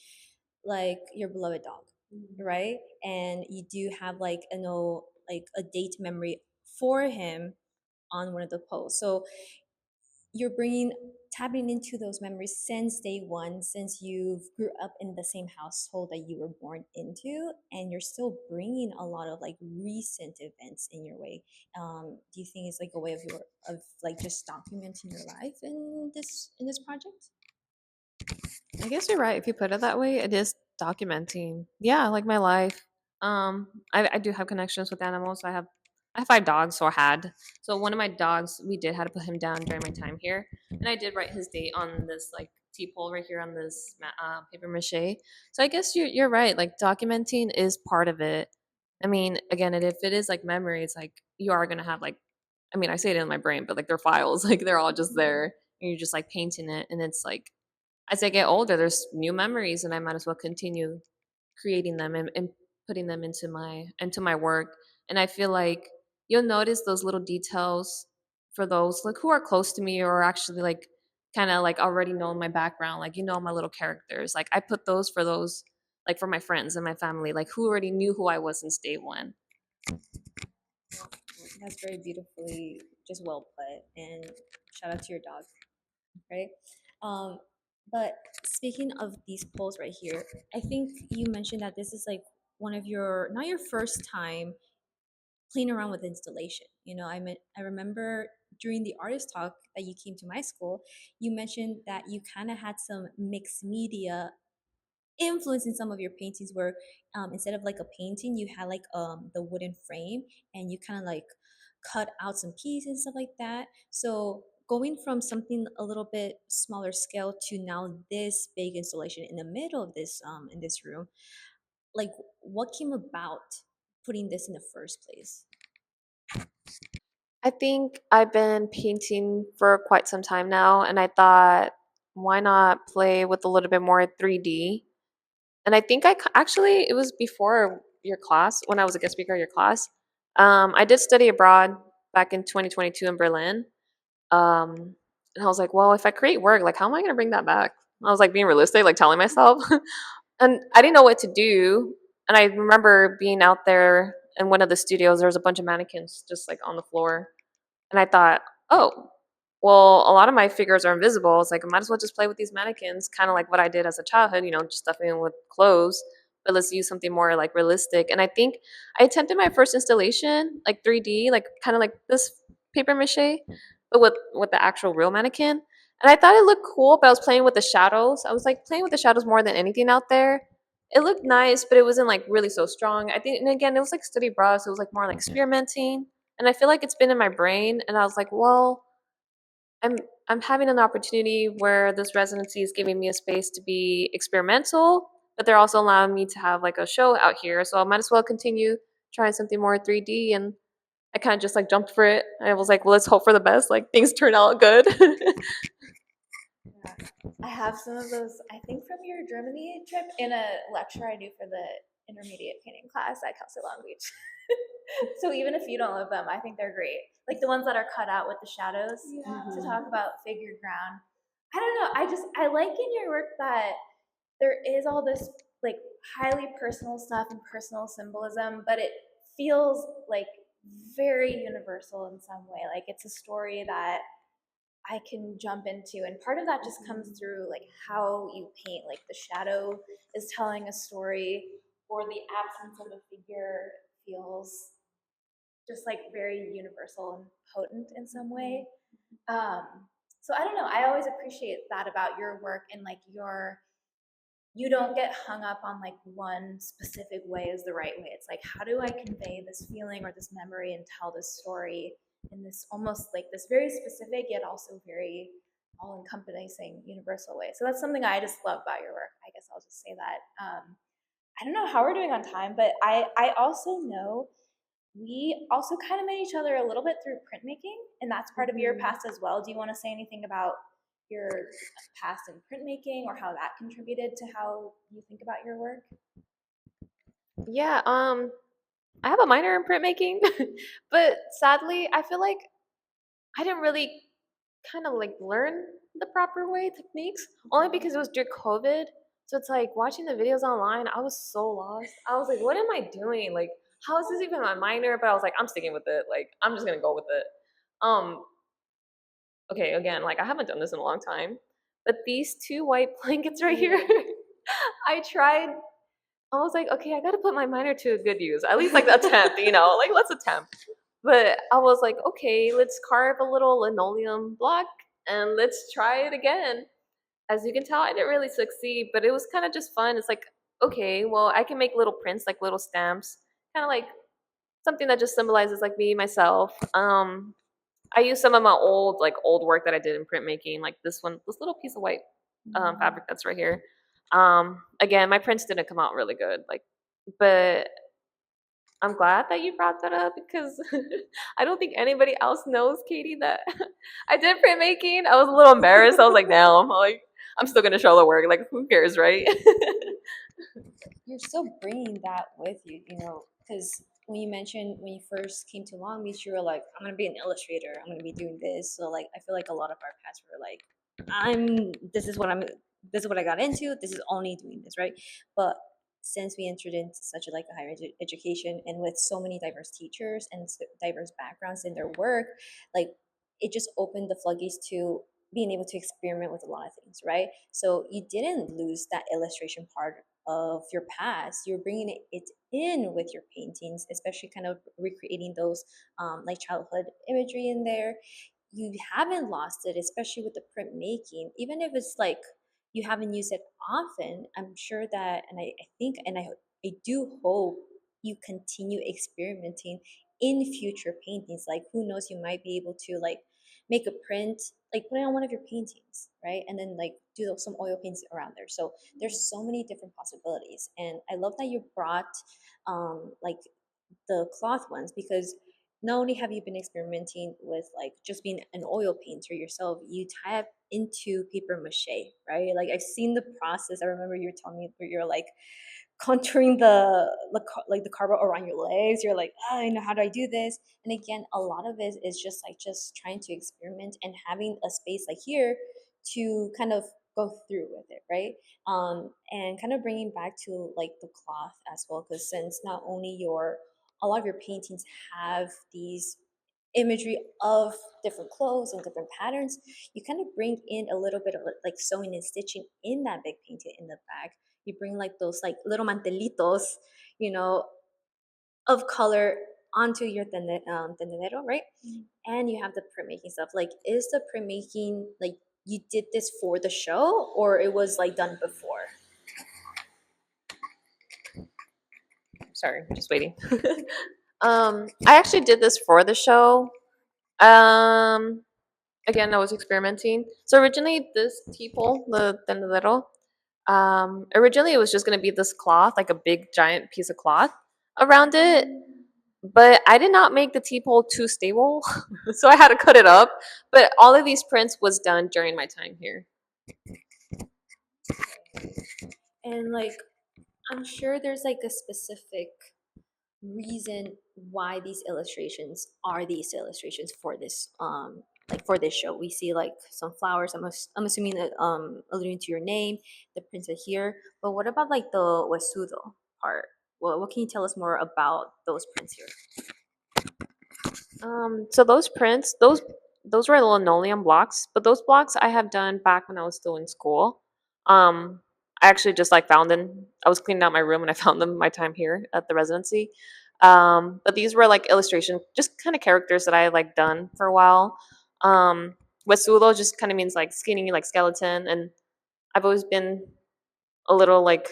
[SPEAKER 2] like your beloved dog, right? And you do have like like a date memory for him on one of the posts. So you're bringing tapping into those memories since day one, since you've grew up in the same household that you were born into, and you're still bringing a lot of like recent events in your way. Do you think it's like a way of like just documenting your life in this project?
[SPEAKER 1] I guess you're right. If you put it that way, it is documenting. Yeah, like my life. I do have connections with animals. I have 5 dogs, or had. So one of my dogs, we did had to put him down during my time here, and I did write his date on this like T-pole right here on this paper mache. So I guess you're right. Like documenting is part of it. I mean, again, if it is like memories, like you are gonna have like, I mean, I say it in my brain, but like they're files, like they're all just there, and you're just like painting it, and it's like as I get older, there's new memories, and I might as well continue creating them and putting them into my work. And I feel like you'll notice those little details for those like who are close to me or actually like kind of like already know my background, like my little characters. Like I put those for those like for my friends and my family, like who already knew who I was since day one.
[SPEAKER 2] That's very beautifully just well put. And shout out to your dog, right? Um, but speaking of these polls right here, I think you mentioned that this is like one of your not your first time playing around with installation. I remember during the artist talk that you came to my school, you mentioned that you kind of had some mixed media influence in some of your paintings where instead of like a painting you had like the wooden frame and you kind of like cut out some pieces and stuff like that. So going from something a little bit smaller scale to now this big installation in the middle of this in this room, like what came about putting this in the first place?
[SPEAKER 1] I think I've been painting for quite some time now, and I thought, why not play with a little bit more 3D? And I think actually, it was before your class, when I was a guest speaker at your class. I did study abroad back in 2022 in Berlin. And I was like, well, if I create work, like, how am I going to bring that back? I was like being realistic, like telling myself. And I didn't know what to do. And I remember being out there in one of the studios, there was a bunch of mannequins just like on the floor. And I thought, oh, well, a lot of my figures are invisible. It's like I might as well just play with these mannequins, kind of like what I did as a childhood, just stuffing them with clothes. But let's use something more like realistic. And I think I attempted my first installation, like 3D, like kind of like this paper mache, but with the actual real mannequin. And I thought it looked cool, but I was playing with the shadows. I was like playing with the shadows more than anything out there. It looked nice, but it wasn't like really so strong. I think, and again, it was like study abroad, so it was like more like experimenting. And I feel like it's been in my brain, and I was like, well, I'm I'm having an opportunity where this residency is giving me a space to be experimental, but they're also allowing me to have like a show out here. So I might as well continue trying something more 3D. And I kind of just like jumped for it. I was like, well, let's hope for the best. Like things turn out good.
[SPEAKER 3] Yeah. I have some of those, I think, from your Germany trip in a lecture I do for the intermediate painting class at Casa Long Beach. So even if you don't love them, I think they're great. Like the ones that are cut out with the shadows to talk about figure ground. I don't know. I like in your work that there is all this like highly personal stuff and personal symbolism, but it feels like very universal in some way. Like it's a story that I can jump into. And part of that just comes through like how you paint. Like the shadow is telling a story, or the absence of a figure feels just like very universal and potent in some way. Um, so I don't know. I always appreciate that about your work, and like you don't get hung up on like one specific way is the right way. It's like, how do I convey this feeling or this memory and tell this story in this almost like this very specific yet also very all encompassing universal way. So that's something I just love about your work. I guess I'll just say that. I don't know how we're doing on time, but I also know we also kind of met each other a little bit through printmaking, and that's part of your past as well. Do you want to say anything about your past in printmaking or how that contributed to how you think about your work?
[SPEAKER 1] Yeah, I have a minor in printmaking, but sadly, I feel like I didn't really kind of like learn the proper way techniques only because it was during COVID. So it's like watching the videos online, I was so lost. I was like, what am I doing? Like, how is this even my minor? But I was like, I'm sticking with it. Like, I'm just gonna go with it. Um, okay, again, like I haven't done this in a long time, but these two white blankets right here, I tried. I was like, okay, I gotta put my minor to a good use. At least like attempt, like let's attempt. But I was like, okay, let's carve a little linoleum block and let's try it again. As you can tell, I didn't really succeed, but it was kind of just fun. It's like, okay, well, I can make little prints, like little stamps, kind of like something that just symbolizes like me, myself. I used some of my old work that I did in printmaking, like this little piece of white fabric that's right here. Again, my prints didn't come out really good, like, but I'm glad that you brought that up because I don't think anybody else knows, Katie, that I did printmaking. I was a little embarrassed. I was like, damn, like I'm still gonna show the work. Like, who cares, right?
[SPEAKER 2] You're still bringing that with you, because when you mentioned when you first came to Long Beach, you were like, I'm gonna be an illustrator. I'm gonna be doing this. So like, I feel like a lot of our past were like, This is what I'm. This is what I got into. This is only doing this, right? But since we entered into such a like a higher education and with so many diverse teachers and diverse backgrounds in their work, like it just opened the floodgates to being able to experiment with a lot of things, right? So you didn't lose that illustration part of your past. You're bringing it in with your paintings, especially kind of recreating those like childhood imagery in there. You haven't lost it, especially with the printmaking, even if it's like you haven't used it often. I'm sure that, and I think, and I do hope you continue experimenting in future paintings. Like who knows, you might be able to like make a print, like put it on one of your paintings, right? And then like do some oil paints around there. So there's so many different possibilities. And I love that you brought like the cloth ones, because not only have you been experimenting with like just being an oil painter yourself, you tap into paper mache, right? Like I've seen the process. I remember you were telling me where you're like contouring the cardboard around your legs. You're like, I know, how do I do this? And again, a lot of it is just trying to experiment and having a space like here to kind of go through with it, right? And kind of bringing back to like the cloth as well, because since not only your a lot of your paintings have these imagery of different clothes and different patterns, you kind of bring in a little bit of like sewing and stitching in that big painting in the back. You bring like those like little mantelitos, you know, of color onto your tendedero, right? And you have the printmaking stuff. Like, is the printmaking like you did this for the show, or it was like done before?
[SPEAKER 1] Sorry, just waiting. I actually did this for the show. Um, Again, I was experimenting. So originally, this tipo, the tendedero, originally it was just gonna be this cloth, like a big giant piece of cloth around it. But I did not make the T-pole too stable, so I had to cut it up. But all of these prints was done during my time here.
[SPEAKER 2] And like, I'm sure there's like a specific reason why these illustrations are these illustrations for this like for this show. We see like some flowers. I'm assuming that alluding to your name, the prints are here. But what about like the huesudo part? Well, what can you tell us more about those prints here?
[SPEAKER 1] So those prints, those were linoleum blocks, but those blocks I have done back when I was still in school. I actually just like found them. I was cleaning out my room and I found them my time here at the residency. But these were like illustration, just kind of characters that I like done for a while. Huesudo just kind of means like skinny, like skeleton, and I've always been a little like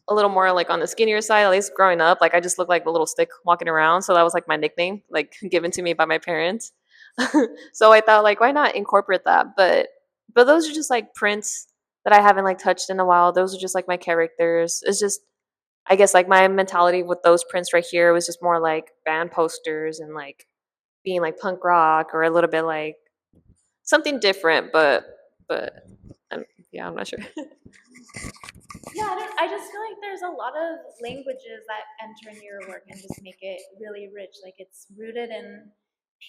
[SPEAKER 1] a little more like on the skinnier side, at least growing up. Like I just looked like a little stick walking around. So that was like my nickname, like given to me by my parents. So I thought like why not incorporate that? But those are just like prints that I haven't like touched in a while. Those are just like my characters. It's just I guess like my mentality with those prints right here was just more like band posters and like being like punk rock or a little bit like something different, but yeah, I'm not sure.
[SPEAKER 3] Yeah, I just feel like there's a lot of languages that enter into your work and just make it really rich. Like it's rooted in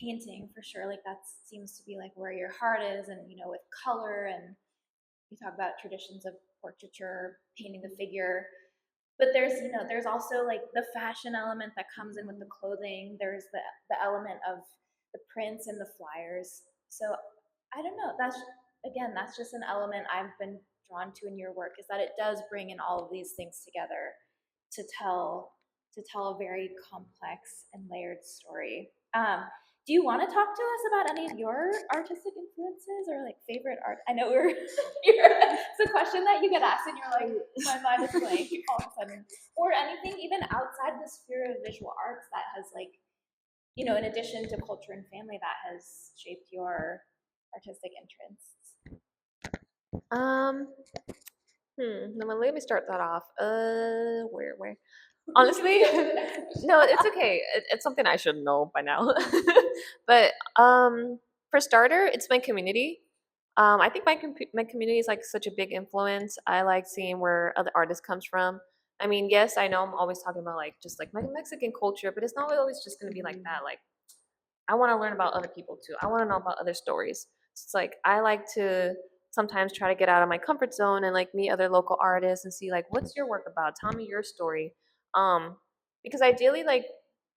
[SPEAKER 3] painting for sure. Like that seems to be like where your heart is, and with color, and you talk about traditions of portraiture, painting the figure. But there's also like the fashion element that comes in with the clothing. There's the element of the prints and the flyers. So I don't know. That's just an element I've been drawn to in your work, is that it does bring in all of these things together to tell a very complex and layered story. Do you want to talk to us about any of your artistic influences or like favorite art? I know it's a question that you get asked and you're like, my mind is blank all of a sudden. Or anything even outside the sphere of visual arts that has like, in addition to culture and family, that has shaped your artistic interests.
[SPEAKER 1] Let me start that off. Where? Honestly, no, it's okay. It's something I should know by now. But for starter, it's my community. I think my community is like such a big influence. I like seeing where other artists comes from. I mean, yes, I know I'm always talking about like just like my Mexican culture, but it's not always just gonna be like that. Like I want to learn about other people too. I want to know about other stories. So it's like I like to sometimes try to get out of my comfort zone and like meet other local artists and see like what's your work about? Tell me your story. Um, because ideally, like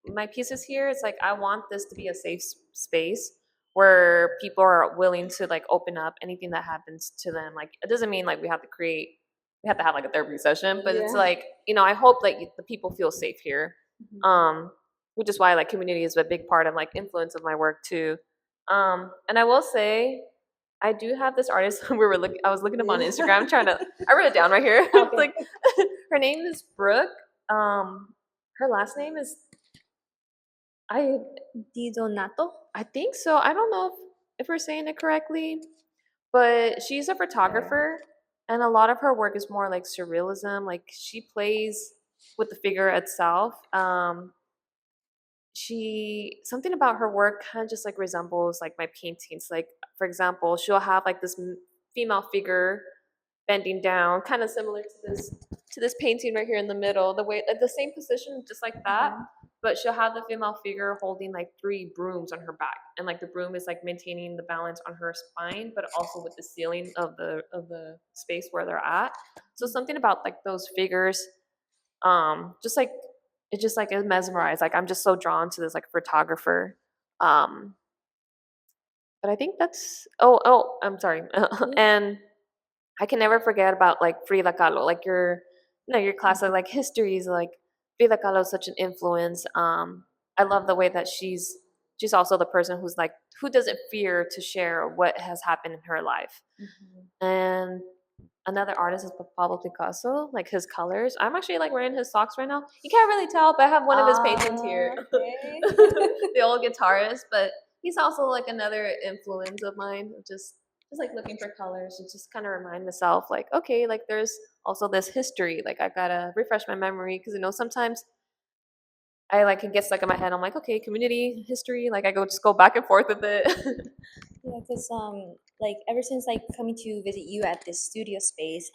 [SPEAKER 1] my pieces here, it's like I want this to be a safe space where people are willing to like open up anything that happens to them. Like it doesn't mean like we have to have like a therapy session, but it's like I hope that the people feel safe here. Which is why like community is a big part of like influence of my work too. And I will say I do have this artist I was looking up on Instagram I wrote it down right here. It's like her name is Brooke. Her last name is I
[SPEAKER 2] Di Donato.
[SPEAKER 1] I think so. I don't know if we're saying it correctly, but she's a photographer, and a lot of her work is more like surrealism. Like she plays with the figure itself. She something about her work kind of just like resembles like my paintings. Like for example, she'll have like this female figure bending down, kind of similar to this painting right here in the middle. The way the same position, just like that.
[SPEAKER 2] Okay.
[SPEAKER 1] But she'll have the female figure holding like three brooms on her back, and like the broom is like maintaining the balance on her spine, but also with the ceiling of the space where they're at. So something about like those figures, just like it just like is mesmerized. Like I'm just so drawn to this like photographer. Um, but I think that's I'm sorry, and I can never forget about like Frida Kahlo, like your class of like histories, like Frida Kahlo is such an influence. I love the way that she's also the person who's like who doesn't fear to share what has happened in her life.
[SPEAKER 2] Mhm.
[SPEAKER 1] And another artist is Pablo Picasso, like his colors. I'm actually like wearing his socks right now. You can't really tell, but I have one of his paintings here.
[SPEAKER 2] Okay.
[SPEAKER 1] The old guitarist, but he's also like another influence of mine. Just like looking for colors to just kind of remind myself, like, okay, like there's also this history. Like I gotta refresh my memory because sometimes I like it gets stuck in my head. I'm like, okay, community history. Like I go just go back and forth with it.
[SPEAKER 2] Yeah, because like ever since like coming to visit you at this studio space,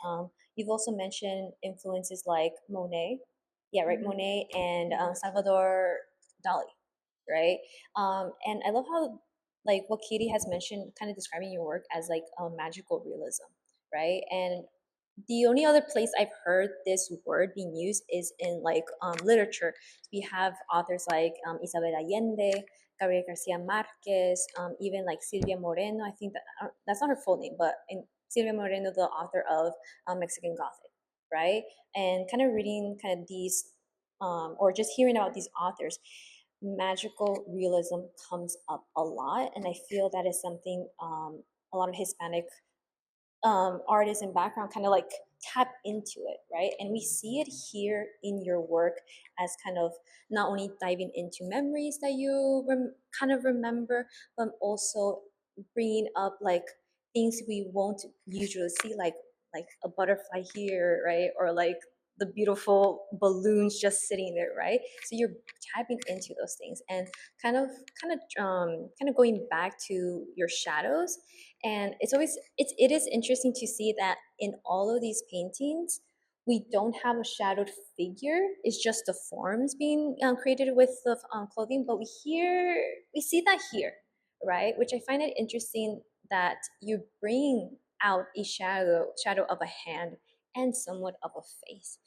[SPEAKER 2] you've also mentioned influences like Monet, yeah, right,
[SPEAKER 3] Mhm.
[SPEAKER 2] Monet and Salvador Dali, right? And I love how like what Katie has mentioned, kind of describing your work as like magical realism, right? And the only other place I've heard this word being used is in like literature. We have authors like Isabel Allende, Gabriel Garcia Marquez, even like Silvia Moreno. I think that's not her full name, but Silvia Moreno, the author of Mexican Gothic, right? And kind of reading kind of these, or just hearing about these authors, magical realism comes up a lot, and I feel that is something a lot of Hispanic artists and background kind of like tap into it, right? And we see it here in your work as kind of not only diving into memories that you kind of remember, but also bringing up like things we won't usually see, like a butterfly here, right? Or like the beautiful balloons just sitting there, right? So you're tapping into those things and kind of going back to your shadows. And it is interesting to see that in all of these paintings we don't have a shadowed figure. It's just the forms being created with the clothing, but we see that here, right? Which I find it interesting that you bring out a shadow of a hand and somewhat of a face.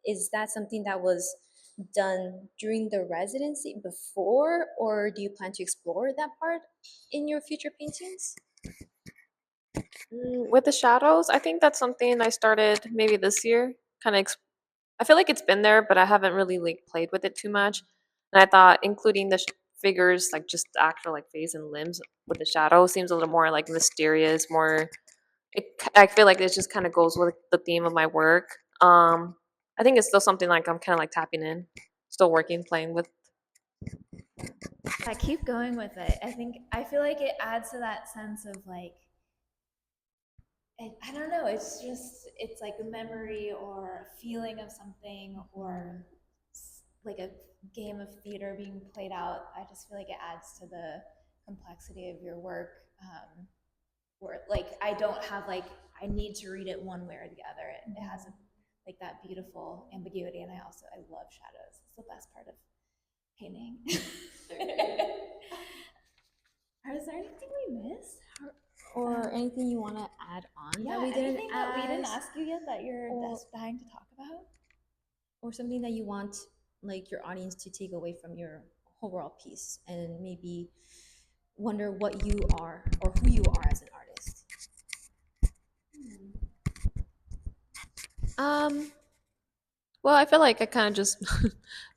[SPEAKER 2] Is that something that was done during the residency before, or do you plan to explore that part in your future paintings?
[SPEAKER 1] With the shadows, I think that's something I started maybe this year. Kind of, I feel like it's been there, but I haven't really like played with it too much. And I thought including the figures, like just the actual like face and limbs with the shadow, seems a little more like mysterious. More, I feel like it just kind of goes with the theme of my work. I think it's still something like I'm kind of like tapping in, still working, playing with.
[SPEAKER 3] I keep going with it. I feel like it adds to that sense of like I don't know. It's like a memory or a feeling of something or like a game of theater being played out. I just feel like it adds to the complexity of your work. Where like I don't have like I need to read it one way or the other. It has like that beautiful ambiguity, and I love shadows. It's the best part of painting. Is there anything we missed?
[SPEAKER 2] Or anything you want to add on that
[SPEAKER 3] Yeah,
[SPEAKER 2] we didn't
[SPEAKER 3] anything that we didn't
[SPEAKER 2] ask,
[SPEAKER 3] ask you yet that you're
[SPEAKER 2] or
[SPEAKER 3] dying to talk about?
[SPEAKER 2] or something that you want like your audience to take away from your overall piece and maybe wonder what you are or who you are as an artist.
[SPEAKER 1] Um, well, I feel like I kind of just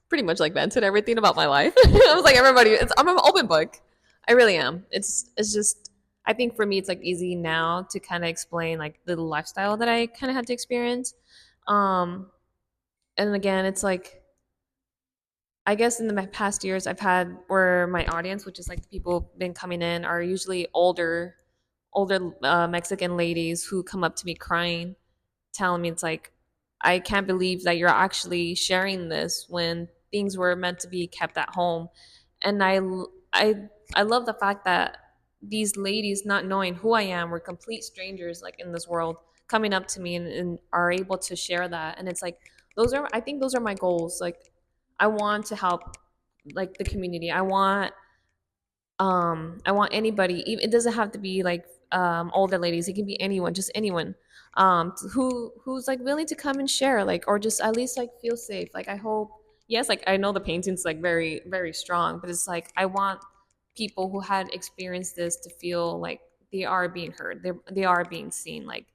[SPEAKER 1] pretty much like vented everything about my life. I was like everybody, I'm an open book. I really am. It's just I think for me it's like easy now to kind of explain like the lifestyle that I kind of had to experience. Um, and again, it's like I guess in the past years, I've had where my audience, which is like the people been coming in, are usually older Mexican ladies who come up to me crying, telling me it's like, I can't believe that you're actually sharing this when things were meant to be kept at home. And I I love the fact that these ladies, not knowing who I am, were complete strangers like in this world, coming up to me and are able to share that. And it's like those are, I think those are my goals. Like I want to help like the community. I want anybody, it doesn't have to be like older ladies, it can be anyone, just anyone who's like willing to come and share, like, or just at least like feel safe. Like I hope, yes, like I know the painting's like very very strong, but it's like I want people who had experienced this to feel like they are being heard, they are being seen, like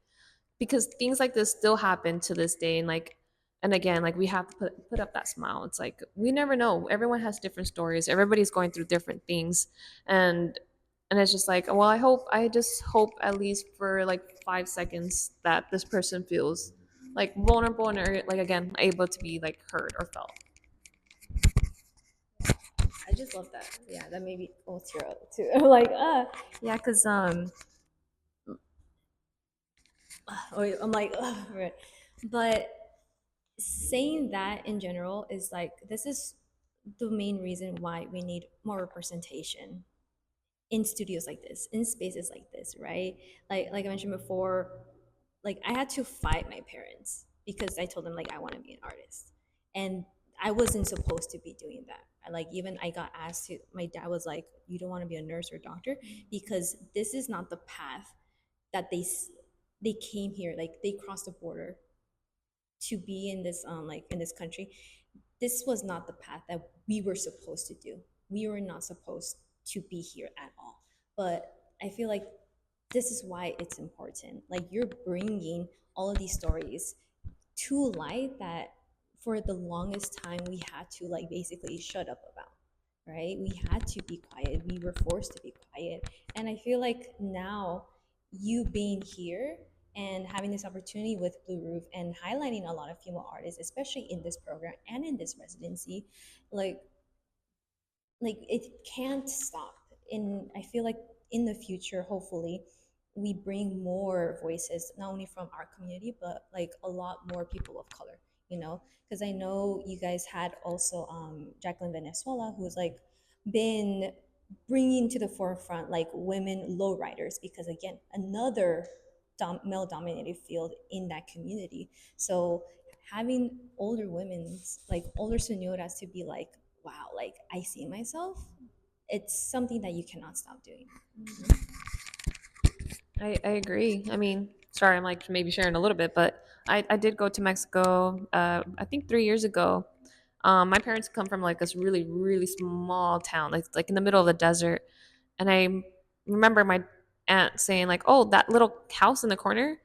[SPEAKER 1] because things like this still happen to this day. And like, and again, like we have to put up that smile. It's like we never know, everyone has different stories, everybody's going through different things. and and it's just like, well, I just hope at least for like 5 seconds that this person feels like vulnerable and like again able to be like heard or felt.
[SPEAKER 2] I just love that. Yeah, that made me almost tear up too. I'm like, yeah, because I'm like, right. But saying that in general is like this is the main reason why we need more representation in studios like this, in spaces like this, right? Like I mentioned before, like I had to fight my parents because I told them like I want to be an artist, and I wasn't supposed to be doing that. Like even I got asked to. My dad was like, "You don't want to be a nurse or a doctor because this is not the path that they came here. Like they crossed the border to be in this like in this country. This was not the path that we were supposed to do. We were not supposed to be here at all. But I feel like this is why it's important. Like you're bringing all of these stories to light that for the longest time we had to like basically shut up about, right? We had to be quiet, we were forced to be quiet. And I feel like now you being here and having this opportunity with Blue Roof and highlighting a lot of female artists, especially in this program and in this residency, like it can't stop. And I feel like in the future, hopefully, we bring more voices, not only from our community, but like a lot more people of color, you know? Because I know you guys had also Jacqueline Venezuela, who's like been bringing to the forefront like women lowriders, because again, another male dominated field in that community. So having older women's like older senoras to be like, wow, like I see myself, it's something that you cannot stop doing.
[SPEAKER 1] I agree. I mean, sorry, I'm like maybe sharing a little bit, but I did go to Mexico, I think 3 years ago. My parents come from like this really, really small town, like in the middle of the desert. And I remember my aunt saying, like, oh, that little house in the corner.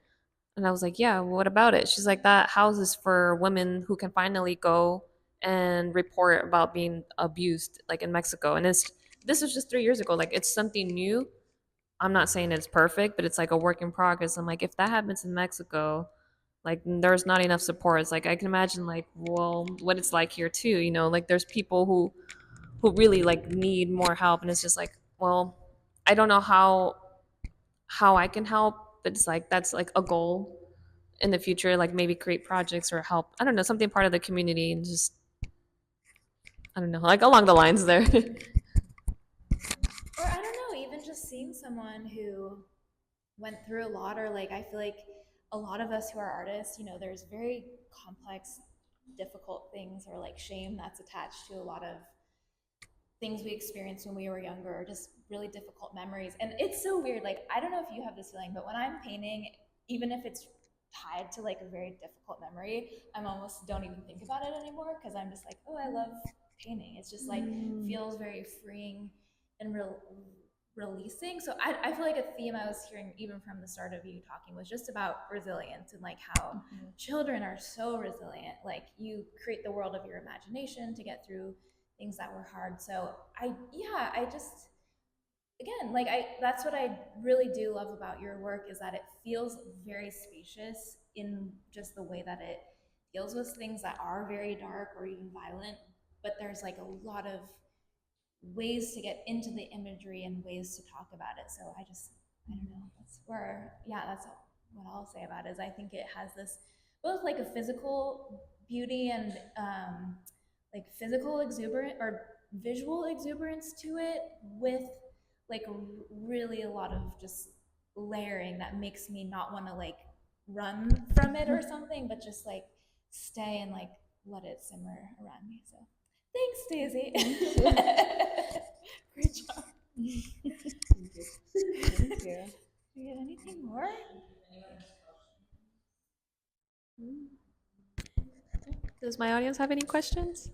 [SPEAKER 1] And I was like, yeah, what about it? She's like, that house is for women who can finally go and report about being abused, like in Mexico. And this was just 3 years ago. Like, it's something new. I'm not saying it's perfect, but it's like a work in progress. I'm like, if that happens in Mexico, like there's not enough support. It's like I can imagine like, well, what it's like here too, you know, like there's people who really like need more help. And it's just like, well, I don't know how I can help, but it's like that's like a goal in the future, like maybe create projects or help. I don't know, something part of the community and just I don't know, like along the lines there.
[SPEAKER 3] Or I don't know, even just seeing someone who went through a lot, or like I feel like a lot of us who are artists, you know, there's very complex, difficult things or like shame that's attached to a lot of things we experienced when we were younger, or just really difficult memories. And it's so weird. Like, I don't know if you have this feeling, but when I'm painting, even if it's tied to like a very difficult memory, I'm almost don't even think about it anymore because I'm just like, oh, I love painting. It's just like feels very freeing and releasing. So I feel like a theme I was hearing even from the start of you talking was just about resilience and like how children are so resilient. Like you create the world of your imagination to get through things that were hard. So I just again, like I that's what I really do love about your work is that it feels very spacious in just the way that it deals with things that are very dark or even violent, but there's like a lot of ways to get into the imagery and ways to talk about it. So I don't know. That's where, yeah, that's what I'll say about it. Is I think it has this both like a physical beauty and like physical exuberance or visual exuberance to it, with like really a lot of just layering that makes me not want to like run from it or something, but just like stay and like let it simmer around me. So thanks, Daisy. Great job.
[SPEAKER 2] Thank you.
[SPEAKER 3] Do you get anything more?
[SPEAKER 1] Does my audience have any questions?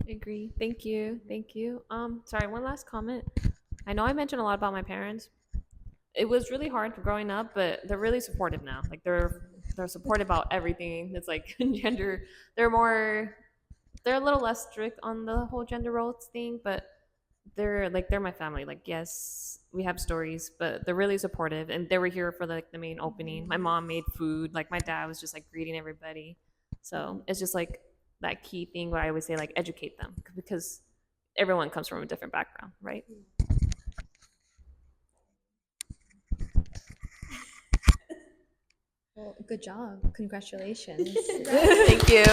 [SPEAKER 1] Agree. Thank you. Thank you. Sorry, one last comment. I know I mentioned a lot about my parents. It was really hard growing up, but they're really supportive now. Like they're supportive about everything. It's like gender. They're more. They're a little less strict on the whole gender roles thing, but they're my family. Like yes, we have stories, but they're really supportive, and they were here for like the main opening. My mom made food. Like my dad was just like greeting everybody. So it's just like that key thing where I always say like educate them because everyone comes from a different background, right?
[SPEAKER 2] Well, good job. Congratulations.
[SPEAKER 1] Thank you.